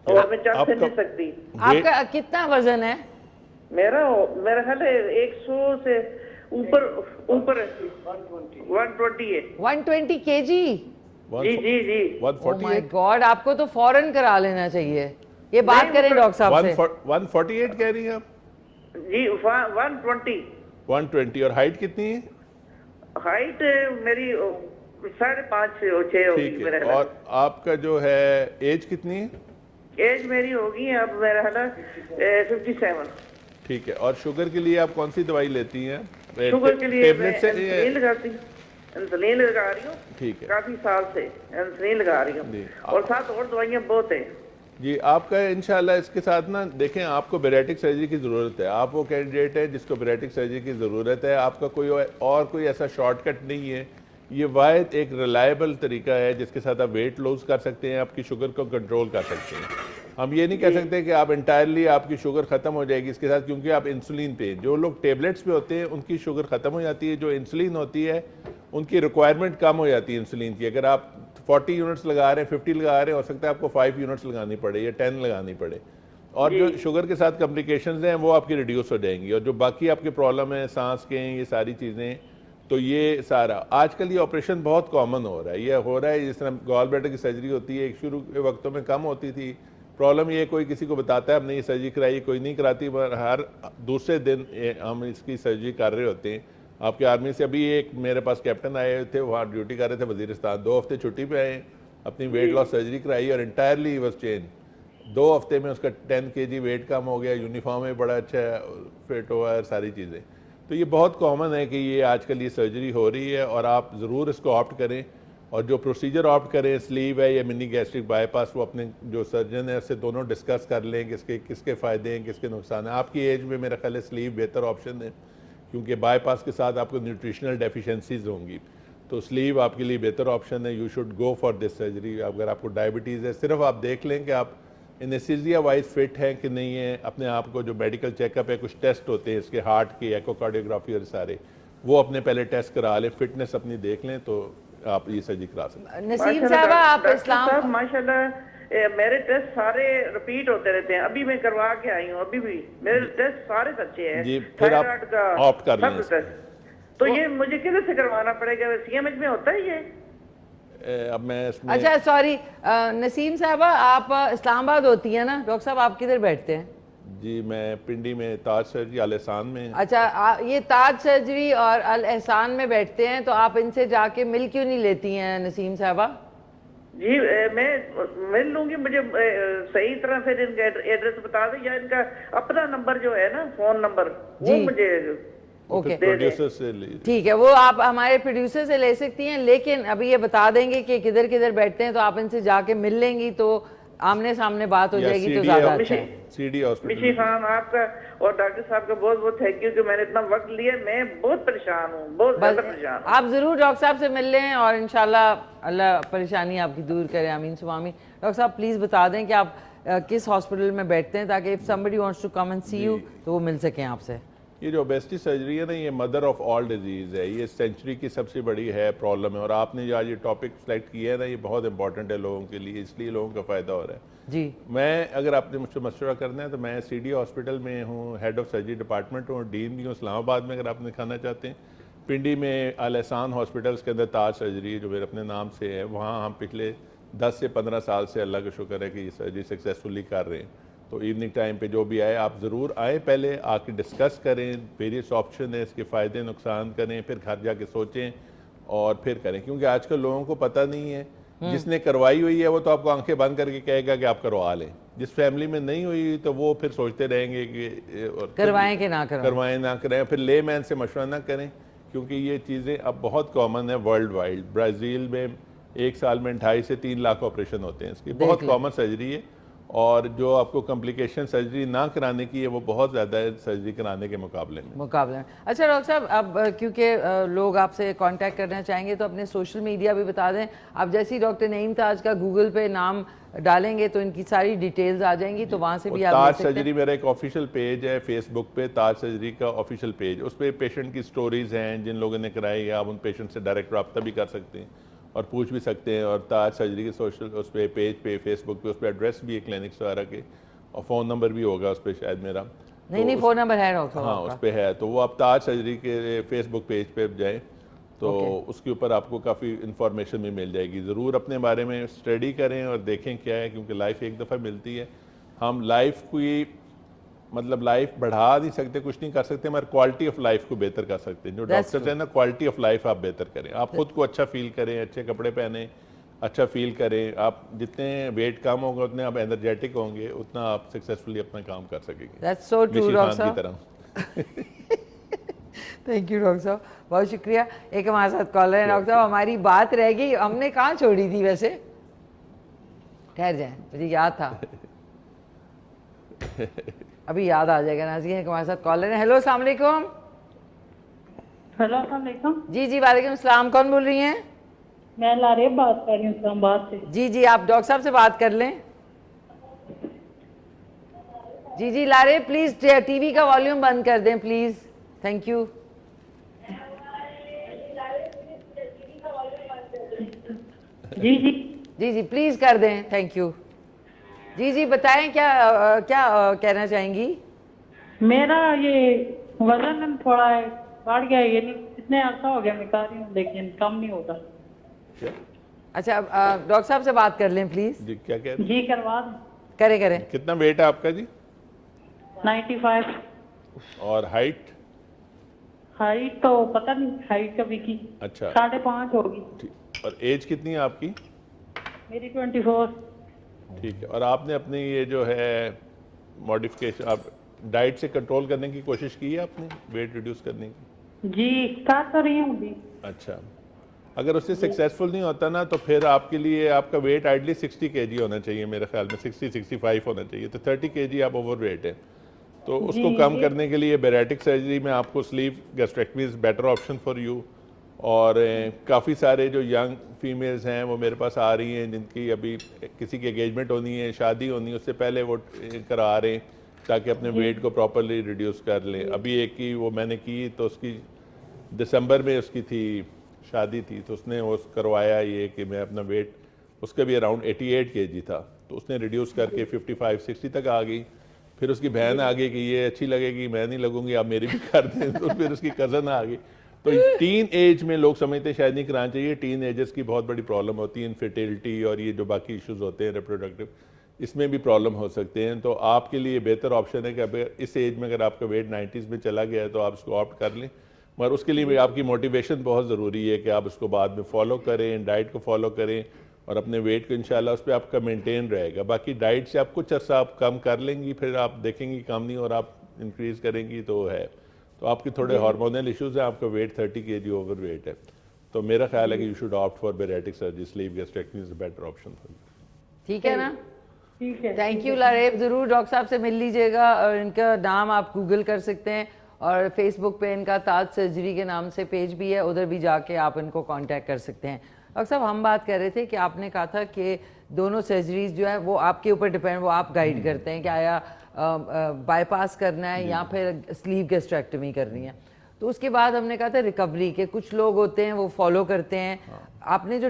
और मैं चल फिर नहीं सकती। आपका कितना वजन है? मेरा ख्याल है 100 से ऊपर 120 है। 120 kg? जी 148 माय गॉड, आपको तो फौरन करा लेना चाहिए। ये बात करें डॉक्टर साहब से। 148 कह रही हैं आप? जी 120। 120। और हाइट कितनी है? हाइट मेरी 5.5 से 6 होगी ठीक मेरा है। ख्याल। और आपका जो है एज कितनी है? एज मेरी होगी अब मेरा ख्याल 57। ठीक है। और शुगर के लिए आप कौन सी दवाई लेती हैं? शुगर के लिए टेबलेट से इंसुलिन लगाती हूँ, इंसुलिन लगा रही हूँ। ठीक है। काफी साल से इंसुलिन लगा रही जी। हूँ, और साथ और दवाइयाँ बहुत है। जी आपका इंशाल्लाह इसके साथ ना देखें, आपको बैरेटिक सर्जरी की ज़रूरत है। आप वो कैंडिडेट है जिसको बैरेटिक सर्जरी की ज़रूरत है। आपका कोई ऐसा शॉर्टकट नहीं है। ये वाहिद एक रिलायबल तरीका है जिसके साथ आप वेट लूज कर सकते हैं, आपकी शुगर को कंट्रोल कर सकते हैं। हम ये नहीं कह सकते कि आप इंटायरली आपकी शुगर ख़त्म हो जाएगी इसके साथ, क्योंकि आप इंसुलिन पे, जो लोग टेबलेट्स पे होते हैं उनकी शुगर ख़त्म हो जाती है, जो इंसुलिन होती है उनकी रिक्वायरमेंट कम हो जाती है इंसुलिन की। अगर आप 40 यूनिट्स लगा रहे हैं, 50 लगा रहे हैं, हो सकता है आपको 5 यूनिट्स लगानी पड़े या 10 लगानी पड़े, और जो शुगर के साथ कॉम्प्लिकेशंस हैं वो आपकी रिड्यूस हो जाएंगी। और जो बाकी आपके प्रॉब्लम है, सांस के, ये सारी चीज़ें, तो ये सारा आजकल ये ऑपरेशन बहुत कॉमन हो रहा है। ये हो रहा है जिस तरह गॉल ब्लैडर की सर्जरी होती है, एक शुरू के वक्तों में कम होती थी। प्रॉब्लम ये कोई किसी को बताता है हमने ये सर्जरी कराई, कोई नहीं कराती, पर हर दूसरे दिन हम इसकी सर्जरी कर रहे होते हैं। आपके आर्मी से अभी एक मेरे पास कैप्टन आए थे, वहाँ ड्यूटी कर रहे थे वजीरिस्तान, 2 हफ्ते छुट्टी पे आए, अपनी वेट लॉस सर्जरी कराई और इंटायरली वॉज चेंज। 2 हफ्ते में उसका 10 kg वेट कम हो गया, यूनिफॉर्म में बड़ा अच्छा फिट हुआ है, सारी चीज़ें। तो ये बहुत कॉमन है कि ये आजकल ये सर्जरी हो रही है, और आप ज़रूर इसको ऑप्ट करें। और जो प्रोसीजर ऑप्ट करें, स्लीव है या मिनी गैस्ट्रिक बाईपास, वो अपने जो सर्जन है उससे दोनों डिस्कस कर लें किसके फ़ायदे हैं, किसके नुकसान हैं। आपकी एज में मेरा ख्याल है स्लीव बेहतर ऑप्शन है, क्योंकि बाईपास के साथ आपको न्यूट्रिशनल डेफिशिएंसीज होंगी, तो स्लीव आपके लिए बेहतर ऑप्शन है। You should go for this surgery. अगर आपको डायबिटीज़ है, सिर्फ आप देख लें कि आप एनेस्थीसिया वाइज फिट हैं कि नहीं है। अपने आप को जो मेडिकल चेकअप है, कुछ टेस्ट होते हैं इसके, हार्ट की, एकोकार्डियोग्राफी और सारे, वो अपने पहले टेस्ट करा लें, फिटनेस अपनी देख लें, तो आप ये सर्जरी करा सकते हैं। नसीम साहब, आप इस्लाम माशाल्लाह मेरे टेस्ट सारे रिपीट होते रहते हैं। अभी मैं करवा के आई हूँ, अभी भी मेरे टेस्ट सारे अच्छे हैं। जी, फिर आप थायराइड का ऑप्ट कर लें सब टेस्ट। तो ये मुझे किधर से करवाना पड़ेगा? CMH में होता है ये? अब मैं इसमें अच्छा सॉरी नसीम साहबा, आप इस्लामाबाद होती है ना? डॉक्टर साहब आप किधर बैठते हैं? जी मैं पिंडी में ताज सर्जरी अल एहसान में। अच्छा ये ताज सर्जरी और अल एहसान में बैठते हैं, तो आप इनसे जाके मिल क्यों नहीं लेती हैं नसीम साहबा? जी मैं मिल लूंगी, मुझे सही तरह से इनका एड्रेस बता दें, या इनका अपना नंबर जो है ना, फोन नंबर, वो जी। मुझे ओके, प्रोड्यूसर से लीजिए। ठीक है, वो आप हमारे प्रोड्यूसर से ले सकती हैं, लेकिन अभी ये बता देंगे कि किधर किधर बैठते हैं, तो आप इनसे जाके मिल लेंगी तो आमने सामने बात हो या जाएगी, तो CDA ज्यादा अच्छा है। CD मिशी हॉस्पिटल। खान आपका और डॉक्टर साहब का बहुत बहुत थैंक यू कि मैंने इतना वक्त लिया। मैं बहुत परेशान हूँ, बहुत ज्यादा परेशान हूँ। आप जरूर डॉक्टर साहब से मिल लें और इंशाल्लाह अल्लाह परेशानी आपकी दूर करे, आमीन सुमामी। डॉक्टर साहब प्लीज़ बता दें कि आप किस हॉस्पिटल में बैठते हैं, ताकि if somebody wants to come and see you तो वो मिल सकें आपसे। ये जो ओबेसिटी सर्जरी है ना, ये मदर ऑफ ऑल डिजीज़ है, ये सेंचुरी की सबसे बड़ी है प्रॉब्लम है, और आपने जो आज ये टॉपिक सेलेक्ट किया है ना, ये बहुत इंपॉर्टेंट है लोगों के लिए, इसलिए लोगों का फ़ायदा हो रहा है जी। मैं, अगर आपने मुझसे मशवरा करना है तो मैं CD हॉस्पिटल में हूँ, हेड ऑफ सर्जरी डिपार्टमेंट हूँ, डीन भी हूँ इस्लामाबाद में, अगर आपने खाना चाहते हैं। पिंडी में अल एहसान हॉस्पिटल्स के अंदर ताज सर्जरी जो मेरे अपने नाम से है, वहाँ हम पिछले 10 से 15 साल से अल्लाह का शुक्र है कि ये सर्जरी सक्सेसफुली कर रहे हैं। तो इवनिंग टाइम पे जो भी आए आप ज़रूर आएँ, पहले आके डिस्कस करें, वेरियस ऑप्शन है, इसके फ़ायदे नुकसान करें, फिर घर जाके सोचें और फिर करें, क्योंकि आजकल लोगों को पता नहीं है। जिसने करवाई हुई है वो तो आपको आंखें बंद करके कहेगा कि आप करवा लें, जिस फैमिली में नहीं हुई तो वो फिर सोचते रहेंगे कि करवाएं कि ना करवाएं ना करें, फिर ले मैन से मशवरा ना करें, क्योंकि ये चीज़ें अब बहुत कॉमन है वर्ल्ड वाइड। ब्राज़ील में 1 साल में 2.5 से 3 लाख ऑपरेशन होते हैं इसकी, बहुत कॉमन सर्जरी है, और जो आपको कॉम्प्लिकेशन सर्जरी ना कराने की है वो बहुत ज़्यादा है सर्जरी कराने के मुकाबले में। अच्छा डॉक्टर साहब, अब क्योंकि लोग आपसे कांटेक्ट करना चाहेंगे तो अपने सोशल मीडिया भी बता दें। आप जैसे ही डॉक्टर नईम ताज का गूगल पे नाम डालेंगे तो इनकी सारी डिटेल्स आ जाएंगी, तो वहाँ से भी आप ताज सर्जरी मेरा एक ऑफिशियल पेज है फेसबुक पे, ताज सर्जरी का ऑफिशियल पेज, उस पर पेशेंट की स्टोरीज हैं जिन लोगों ने कराई है, आप उन पेशेंट से डायरेक्ट रब्ता भी कर सकते हैं और पूछ भी सकते हैं। और ताज सर्जरी के सोशल उस पर पेज पे फेसबुक पे, उस पर एड्रेस भी है क्लिनिक सारा के, और फ़ोन नंबर भी होगा उस पर शायद मेरा। नहीं फ़ोन नंबर है डॉक्टर? हाँ उस पर है, तो वो आप ताज सर्जरी के फेसबुक पेज पे जाएँ तो उसके ऊपर आपको काफ़ी इन्फॉर्मेशन भी मिल जाएगी। ज़रूर अपने बारे में स्टडी करें और देखें क्या है, क्योंकि लाइफ एक दफ़ा मिलती है। हम लाइफ की मतलब लाइफ बढ़ा नहीं सकते, कुछ नहीं कर सकते, मगर क्वालिटी ऑफ लाइफ को बेहतर कर सकते हैं। जो डॉक्टर्स हैं ना, क्वालिटी ऑफ लाइफ आप बेहतर करें, आप खुद को अच्छा फील करें, अच्छे कपड़े पहने, अच्छा फील करें। आप जितने वेट कम होगा उतने आप एनर्जेटिक होंगे, उतना आप सक्सेसफुली अपना काम कर सकेंगे। That's so true, मिशी खान की तरह। थैंक यू डॉक्टर साहब, बहुत शुक्रिया। एक हमारे साथ कॉलर है डॉक्टर साहब, हमारी बात रह गई, हमने कहाँ छोड़ी थी वैसे? ठहर जाए, मुझे याद था, अभी याद आ जाएगा। नाज़िया एक हमारे साथ कॉलर है। हेलो अस्सलाम वालेकुम। हेलो अस्सलाम वालेकुम। जी जी वालेकुम सलाम, कौन बोल रही हैं? मैं लारेब बात कर रही हूँ इस्लामाबाद से। जी जी आप डॉक्टर साहब से बात कर लें। जी जी लारेब प्लीज टीवी का वॉल्यूम बंद कर दें प्लीज, थैंक यू। जी जी जी जी प्लीज कर दें, थैंक यू। जी जी बताएं क्या क्या कहना चाहेंगी? मेरा ये वजन थोड़ा बढ़ गया, ये नहीं इतने अर्सा हो गया मैं कर रही हूँ लेकिन कम नहीं होता। अच्छा डॉक्टर साहब से बात कर लें प्लीज। जी क्या कह रहे हैं? जी करवा दें। करें करें। कितना वेट है आपका जी? 95। और हाइट? हाइट तो पता नहीं, हाइट कभी की अच्छा 5.5 होगी। ठीक। और एज कितनी है आपकी? मेरी 24। ठीक है। और आपने अपनी ये जो है मॉडिफिकेशन, आप डाइट से कंट्रोल करने की कोशिश की है आपने, वेट रिड्यूस करने की? जी कर तो रही हूँ भी। अच्छा, अगर उससे सक्सेसफुल नहीं होता ना तो फिर आपके लिए आपका वेट आइडली 60 kg होना चाहिए, मेरे ख्याल में 60-65 होना चाहिए, तो 30 kg आप ओवर वेट है। तो उसको कम करने के लिए बैरेटिक सर्जरी में आपको sleeve gastrectomy is better option for you. और काफ़ी सारे जो यंग फीमेल्स हैं वो मेरे पास आ रही हैं जिनकी अभी किसी की एंगेजमेंट होनी है, शादी होनी है, उससे पहले वो करा रहे हैं ताकि अपने वेट को प्रॉपरली रिड्यूस कर लें। अभी एक की वो मैंने की तो उसकी दिसंबर में उसकी थी शादी थी, तो उसने वो करवाया ये कि मैं अपना वेट, उसका भी अराउंड 88 kg था, तो उसने रिड्यूस करके 55-60 तक आ गई। फिर उसकी बहन आ गई कि ये अच्छी लगेगी, मैं नहीं लगूंगी, आप मेरी भी कर दें। तो फिर उसकी कज़न आ गई। तो टीन एज में लोग समझते शायद नहीं कराना चाहिए, टीन एजर्स की बहुत बड़ी प्रॉब्लम होती है, इनफर्टिलिटी और ये जो बाकी इश्यूज होते हैं रिप्रोडक्टिव, इसमें भी प्रॉब्लम हो सकते हैं। तो आपके लिए बेहतर ऑप्शन है कि अगर इस एज में अगर आपका वेट 90s में चला गया है तो आप इसको ऑप्ट कर लें, मगर उसके लिए भी आपकी मोटिवेशन बहुत ज़रूरी है कि आप इसको बाद में फॉलो करें, डाइट को फॉलो करें और अपने वेट को इंशाल्लाह उस पर आपका मेंटेन रहेगा। बाकी डाइट से आप कुछ अर्सा आप कम कर लेंगी, फिर आप देखेंगी कम नहीं और आप इंक्रीज करेंगी तो है। तो आपके थोड़े हार्मोनल इश्यूज हैं, आपका वेट 30 kg ओवर वेट है, तो मेरा ख्याल है कि you should opt for bariatric surgery, sleep gastrectomy is a better option for you. ठीक है ना? ठीक है। थैंक यू लारेब, ज़रूर डॉक्टर साहब से मिल लीजिएगा और इनका नाम आप गूगल कर सकते हैं और फेसबुक पे इनका ताज सर्जरी के नाम से पेज भी है, उधर भी जाके आप इनको कांटेक्ट कर सकते हैं। डॉक्टर साहब हम बात कर रहे थे कि आपने कहा था कि दोनों सर्जरीज जो है वो आपके ऊपर डिपेंड, वो आप गाइड करते हैं कि आया बाईपास करना है या फिर स्लीव गैस्ट्रेक्टमी करनी है। तो उसके बाद हमने कहा था रिकवरी के कुछ लोग होते हैं वो फॉलो करते हैं। आपने जो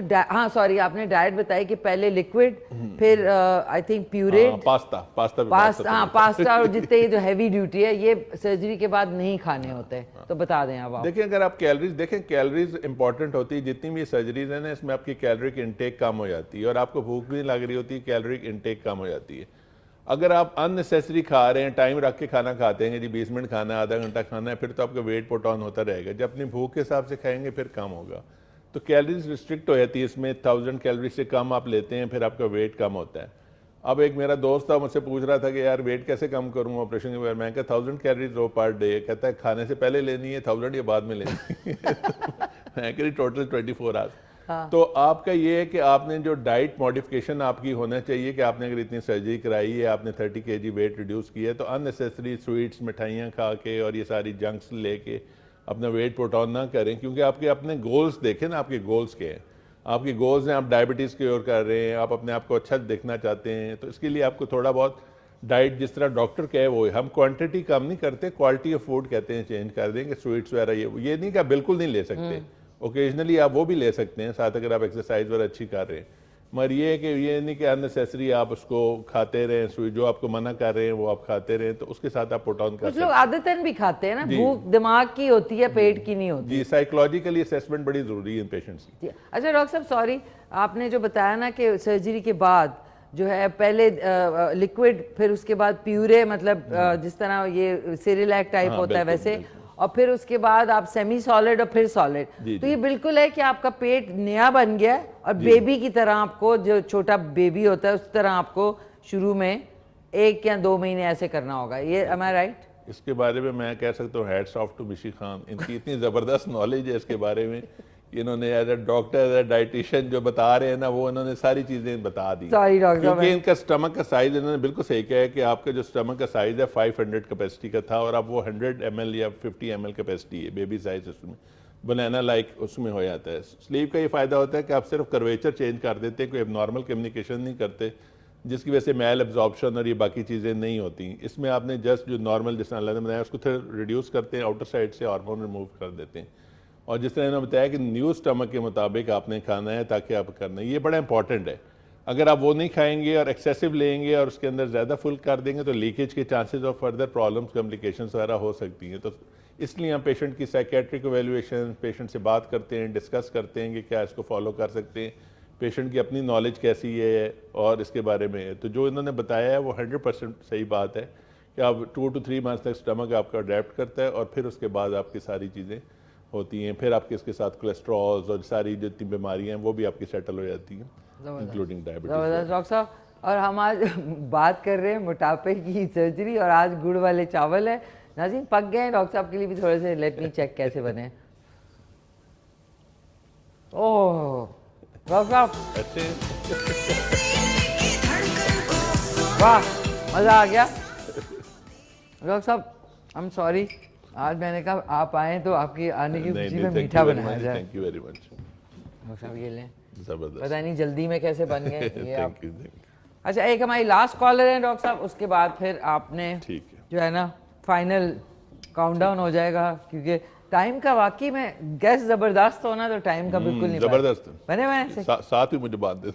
आपने डाइट बताई कि पहले लिक्विड, फिर आई थिंक प्यूरेट, पास्ता और जितने जो हैवी ड्यूटी है ये सर्जरी के बाद नहीं खाने होते। तो बता दें आप। देखिए अगर आप कैलोरीज देखें, कैलोरीज इंपॉर्टेंट होती है, जितनी भी सर्जरीज है ना इसमें आपकी कैलोरिक इनटेक कम हो जाती है और आपको भूख भी नहीं लग रही होती, कैलोरिक इनटेक कम हो जाती है। अगर आप अननेसेसरी खा रहे हैं, टाइम रख के खाना खाते हैं जी 20 मिनट खाना है, आधा घंटा खाना है, फिर तो आपका वेट पुट ऑन होता रहेगा। जब अपनी भूख के हिसाब से खाएंगे फिर कम होगा। तो कैलोरीज रिस्ट्रिक्ट हो जाती है इसमें, 1000 कैलोरी से कम आप लेते हैं फिर आपका वेट कम होता है। अब एक मेरा दोस्त था मुझसे पूछ रहा था कि यार वेट कैसे कम करूँ ऑपरेशन के बाद। मैं कहा 1000 कैलोरीज लो पर डे। कहता है खाने से पहले लेनी है 1000 या बाद में लेनी है। मैं कह रही टोटल 24 आवर्स। तो आपका ये है कि आपने जो डाइट मॉडिफिकेशन आपकी होना चाहिए कि आपने अगर इतनी सर्जरी कराई है, आपने 30 kg वेट रिड्यूस किया है, तो अननेसेसरी स्वीट्स मिठाइयाँ खा के और ये सारी जंक्स लेके अपना वेट पुट ऑन ना करें, क्योंकि आपके अपने गोल्स देखें ना, आपके गोल्स के हैं। आपके गोल्स हैं आप डायबिटीज़ क्योर कर रहे हैं, आप अपने आप को अच्छा देखना चाहते हैं, तो इसके लिए आपको थोड़ा बहुत डाइट जिस तरह डॉक्टर कहे वो है। हम क्वांटिटी कम नहीं करते, क्वालिटी ऑफ फूड कहते हैं चेंज कर देंगे। स्वीट्स वगैरह ये नहीं कि आप बिल्कुल नहीं ले सकते, ओकेजनली आप वो भी ले सकते हैं साथ अगर आप एक्सरसाइज वगैरह अच्छी कर रहे हैं। मगर ये है कि ये नहीं कि अननेसेसरी आप उसको खाते रहें, जो आपको मना कर रहे हैं वो आप खाते रहें, तो उसके साथ आप पुट ऑन कर कुछ लोग आदतन भी खाते हैं ना, भूख दिमाग की होती है, पेट की नहीं होती। जी, साइकोलॉजिकली असेसमेंट बड़ी जरूरी है इन पेशेंट्स की। अच्छा डॉक्टर साहब सॉरी, आपने जो बताया ना कि सर्जरी के बाद जो है पहले लिक्विड फिर उसके बाद प्यूरे, मतलब जिस तरह ये सेरेलैक टाइप होता है वैसे, और फिर उसके बाद आप सेमी सॉलिड और फिर सॉलिड। तो ये बिल्कुल है कि आपका पेट नया बन गया और बेबी की तरह आपको, जो छोटा बेबी होता है उस तरह आपको शुरू में 1 या 2 महीने ऐसे करना होगा। ये एम आई राइट? इसके बारे में मैं कह सकता हूँ हैट्स ऑफ टू मिशी खान, इनकी इतनी ज़बरदस्त नॉलेज है इसके बारे में। इन्होंने as a doctor, as a dietitian जो बता रहे हैं ना, वो इन्होंने सारी चीज़ें बता दी। क्योंकि इनका स्टमक का साइज, इन्होंने बिल्कुल सही कहा है कि आपका जो स्टमक का साइज है 500 कैपेसिटी का था और अब वो 100 ml या 50 ml कैपेसिटी है, बेबी साइज उसमें बनाना लाइक उसमें हो जाता है। स्लीव का ये फ़ायदा होता है कि आप सिर्फ कर्वेचर चेंज कर देते हैं, कोई एबनॉर्मल कम्युनिकेशन नहीं करते, जिसकी वजह से मैल एब्जॉर्प्शन और ये बाकी चीज़ें नहीं होती। इसमें आपने जस्ट जो नॉर्मल जिस तरह अल्लाह ने बनाया उसको फिर रिड्यूस करते हैं, आउटर साइड से हार्मोन रिमूव कर देते हैं। और जिस तरह इन्होंने बताया कि न्यू स्टमक के मुताबिक आपने खाना है ताकि आप करना है, ये बड़ा इंपॉर्टेंट है। अगर आप वो नहीं खाएंगे और एक्सेसिव लेंगे और उसके अंदर ज़्यादा फुल कर देंगे तो लीकेज के chances of further problems, complications वगैरह हो सकती हैं। तो इसलिए हम पेशेंट की साइकेट्रिक एवेल्यूएशन, पेशेंट से बात करते हैं, डिस्कस करते हैं कि क्या इसको फॉलो कर सकते हैं, पेशेंट की अपनी नॉलेज कैसी है और इसके बारे में है। तो जो इन्होंने बताया है वो 100% सही बात है कि आप 2 to 3 मंथ्स तक स्टमक आपका अडेप्ट करता है और फिर उसके बाद आपकी सारी चीज़ें होती हैं। फिर आपके इसके साथ कोलेस्ट्रॉल और सारी जितनी बीमारियां हैं वो भी आपकी सेटल हो जाती हैं, इंक्लूडिंग डायबिटीज। डॉक्टर साहब, और हम आज बात कर रहे हैं मोटापे की सर्जरी और आज गुड़ वाले चावल है। नाज़रीन पक गए हैं, डॉक्टर साहब के लिए भी थोड़े से लेट मी चेक कैसे बने। ओह डॉक्टर साहब वाह, मज़ा आ गया। डॉक्टर साहब आई एम सॉरी, आज मैंने कहा आप आए तो आपकी आने की खुशी में मीठा बनाया जाए। Thank you very much. Doctor साहब ये लें, जबरदस्त, पता नहीं जल्दी में कैसे बन गए ये आप। Thank you. अच्छा एक हमारी लास्ट कॉलर है डॉक्टर साहब, उसके बाद फिर आपने ठीक है जो है ना फाइनल काउंटडाउन हो जाएगा, क्योंकि टाइम का वाकई में गेस्ट जबरदस्त होना तो टाइम का बिल्कुल नहीं जबरदस्त बने साथ ही मुझे बात दे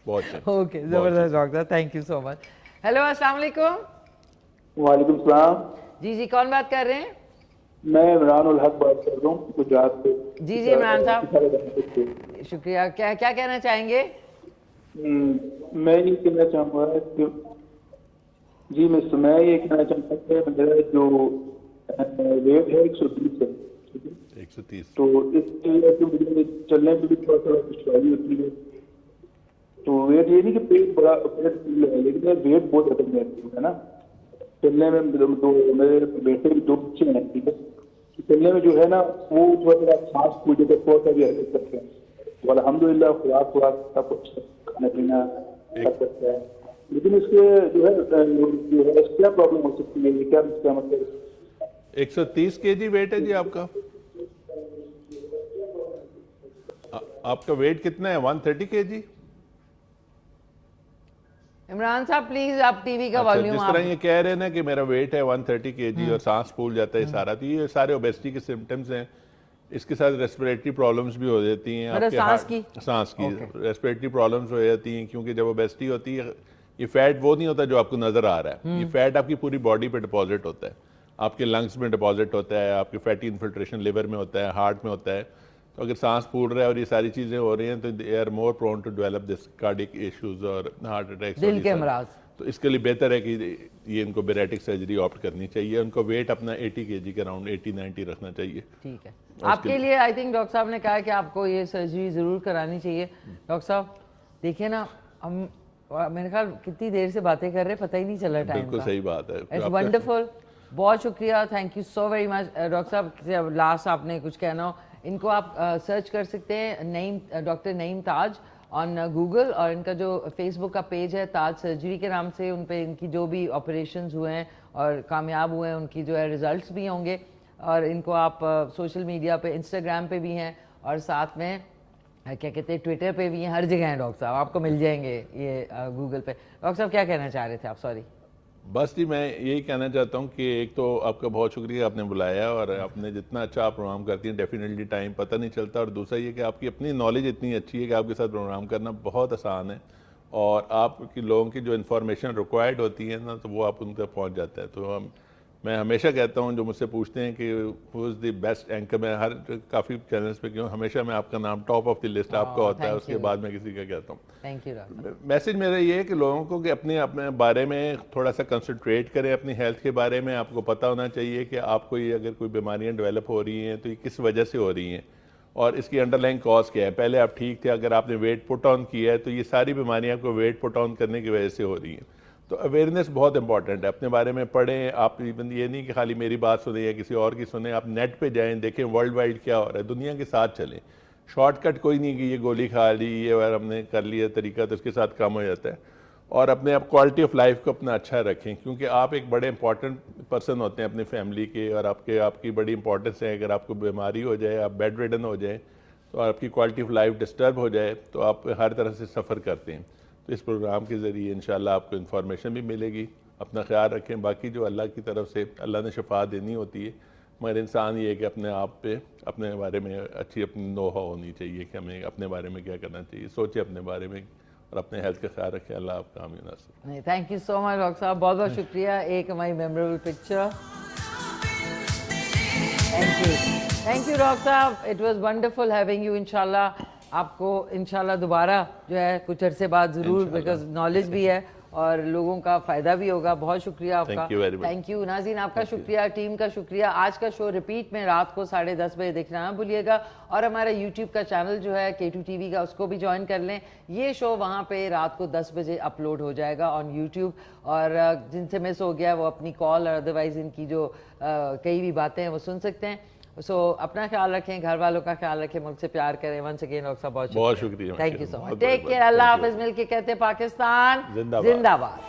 बहुत ओके जबरदस्त doctor, thank you so much. Hello अस्सलाम वालेकुम। वालेकुम सलाम। जी कौन बात कर रहे हैं? मैं इमरान उल हक बात कर रहा हूँ गुजरात से। जी इमरान साहब शुक्रिया, क्या क्या कहना चाहेंगे? मैं ये कहना चाहूँगा कि जी मैं ये कहना चाहता हूँ कि मेरा जो वेट है 120 है। 130। तो इसके लिए मुझे चलने में भी थोड़ा थोड़ा दुश्वारी होती है। तो वेट ये नहीं कि पेट बड़ा, पेट है, लेकिन वेट बहुत ज्यादा महत्व है ना। चलने में दो मेरे बेटे भी 2 बच्चे हैं, ठीक है, तो चलने में जो है ना वो थोड़ा थोड़ा सांस फूल जाता है, थोड़ा सा भी हरकत करते हैं। तो अल्हम्दुलिल्लाह खुराक सब कुछ खाना पीना सब करता है, लेकिन इसके जो है क्या प्रॉब्लम हो सकती है, क्या इसका मतलब? 130 kg वेट है जी आपका? आपका वेट कितना है? 130 kg? इमरान साहब प्लीज आप टीवी का अच्छा, वॉल्यूम जिस तरह ये कह रहे हैं ना कि मेरा वेट है 130 kg और सांस फूल जाता है सारा, तो ये सारे ओबेसिटी के सिम्टम्स हैं। इसके साथ रेस्पिरेटरी प्रॉब्लम्स भी हो जाती हैं, आपके सांस की रेस्पिरेटरी प्रॉब्लम्स हो जाती हैं, क्योंकि जब ओबेसिटी होती है ये फैट वो नहीं होता जो आपको नजर आ रहा है, ये फैट आपकी पूरी बॉडी पे डिपॉजिट होता है, आपके लंग्स में डिपॉजिट होता है, आपके फैटी इन्फिल्ट्रेशन लिवर में होता है, हार्ट में होता है। तो अगर सांस फूल रहा है और ये सारी चीजें हो रही हैं तो they are more prone to develop this cardiac issues और हार्ट अटैक्स, दिल के अमराज। तो इसके लिए बेहतर है कि ये इनको बेरेटिक सर्जरी ऑप्ट करनी चाहिए। उनको वेट अपना 80 kg के अराउंड 80-90 रखना चाहिए। ठीक है, आपके लिए आई थिंक डॉक्टर साहब ने कहा कि आपको ये सर्जरी जरूर करानी चाहिए। डॉक्टर साहब देखिए ना, हम मेरे ख्याल कितनी देर से बातें कर रहे हैं, पता ही नहीं चला टाइम का। बिल्कुल सही बात है, इट्स वंडरफुल, बहुत शुक्रिया, thank you so very much. Doctor साहब लास्ट आपने कुछ कहना हो, इनको आप सर्च कर सकते हैं Naeem, doctor Naeem Taj on Google, और इनका जो फेसबुक का पेज है ताज सर्जरी के नाम से, उन पे इनकी जो भी ऑपरेशंस हुए हैं और कामयाब हुए हैं उनकी जो है रिजल्ट्स भी होंगे। और इनको आप सोशल मीडिया पे, इंस्टाग्राम पे भी हैं और साथ में क्या कहते हैं ट्विटर पे भी हैं, हर जगह हैं डॉक्टर साहब, आपको मिल जाएंगे ये गूगल पे। डॉक्टर साहब क्या कहना चाह रहे थे आप? सॉरी। बस जी मैं यही कहना चाहता हूँ कि एक तो आपका बहुत शुक्रिया, आपने बुलाया और आपने जितना अच्छा आप प्रोग्राम करती हैं डेफिनेटली टाइम पता नहीं चलता, और दूसरा ये कि आपकी अपनी नॉलेज इतनी अच्छी है कि आपके साथ प्रोग्राम करना बहुत आसान है, और आपकी लोगों की जो इन्फॉर्मेशन रिक्वायर्ड होती है ना तो वो आप उन तक पहुँच जाता है। तो मैं हमेशा कहता हूँ, जो मुझसे पूछते हैं कि who is the best anchor, मैं हर काफ़ी चैनल्स पे क्यों हमेशा मैं आपका नाम टॉप ऑफ द लिस्ट आपका होता है, उसके बाद मैं किसी का कहता हूँ। Thank you. मैसेज मेरा ये है कि लोगों को कि अपने अपने बारे में थोड़ा सा कंसंट्रेट करें, अपनी हेल्थ के बारे में आपको पता होना चाहिए कि आपको ये अगर कोई बीमारियां डेवलप हो रही हैं तो ये किस वजह से हो रही हैं और इसकी अंडरलाइन कॉज क्या है। पहले आप ठीक थे, अगर आपने वेट पुट ऑन किया है तो ये सारी बीमारियां आपको वेट पुट ऑन करने की वजह से हो रही हैं। तो अवेयरनेस बहुत इंपॉर्टेंट है, अपने बारे में पढ़ें। आप ये नहीं कि खाली मेरी बात सुने या किसी और की सुने, आप नेट पे जाएं, देखें वर्ल्ड वाइड क्या हो रहा है, दुनिया के साथ चलें। शॉर्टकट कोई नहीं कि ये गोली खा ली, ये और हमने कर लिया तरीका तो इसके साथ कम हो जाता है। और अपने आप क्वालिटी ऑफ लाइफ को अपना अच्छा रखें, क्योंकि आप एक बड़े इंपॉर्टेंट पर्सन होते हैं अपनी फैमिली के, और आपकी बड़ी इंपॉर्टेंस है। अगर आपको बीमारी हो जाए, आप बेड रिडन हो जाए, तो आपकी क्वालिटी ऑफ लाइफ डिस्टर्ब हो जाए तो आप हर तरह से सफ़र करते हैं। तो इस प्रोग्राम के ज़रिए इंशाल्लाह आपको इन्फॉर्मेशन भी मिलेगी। अपना ख्याल रखें। बाकी जो अल्लाह की तरफ से अल्लाह ने शफा देनी होती है, मगर इंसान ये है कि अपने आप पे अपने बारे में अच्छी अपनी नोहा होनी चाहिए कि हमें अपने बारे में क्या करना चाहिए। सोचें अपने बारे में और अपने हेल्थ का ख्याल रखें। अल्लाह आपका हामी नासिर। नहीं, thank you so much doctor साहब, बहुत बहुत शुक्रिया। एक हमारी memorable picture. Thank you doctor साहब, it was wonderful having you. इंशाल्लाह आपको इंशाल्लाह दोबारा जो है कुछ अरसे बाद ज़रूर, बिकॉज नॉलेज भी है और लोगों का फ़ायदा भी होगा। बहुत शुक्रिया आपका। थैंक यू नाज़रीन, आपका शुक्रिया, टीम का शुक्रिया। आज का शो रिपीट में रात को 10:30 बजे देखना ना भूलिएगा, और हमारा यूट्यूब का चैनल जो है K2 TV का, उसको भी ज्वाइन कर लें। ये शो वहाँ पे रात को 10 बजे अपलोड हो जाएगा ऑन यूट्यूब, और जिनसे मिस हो गया वो अपनी कॉल और अदरवाइज़ इनकी जो कई भी बातें हैं वो सुन सकते हैं। सो अपना ख्याल रखें, घर वालों का ख्याल रखें, मुझसे प्यार करें। वंस अगेन डॉक्टर साहब बहुत शुक्रिया। Thank you so much. Take care, अल्लाह हाफिज। मिल के कहते हैं पाकिस्तान जिंदाबाद।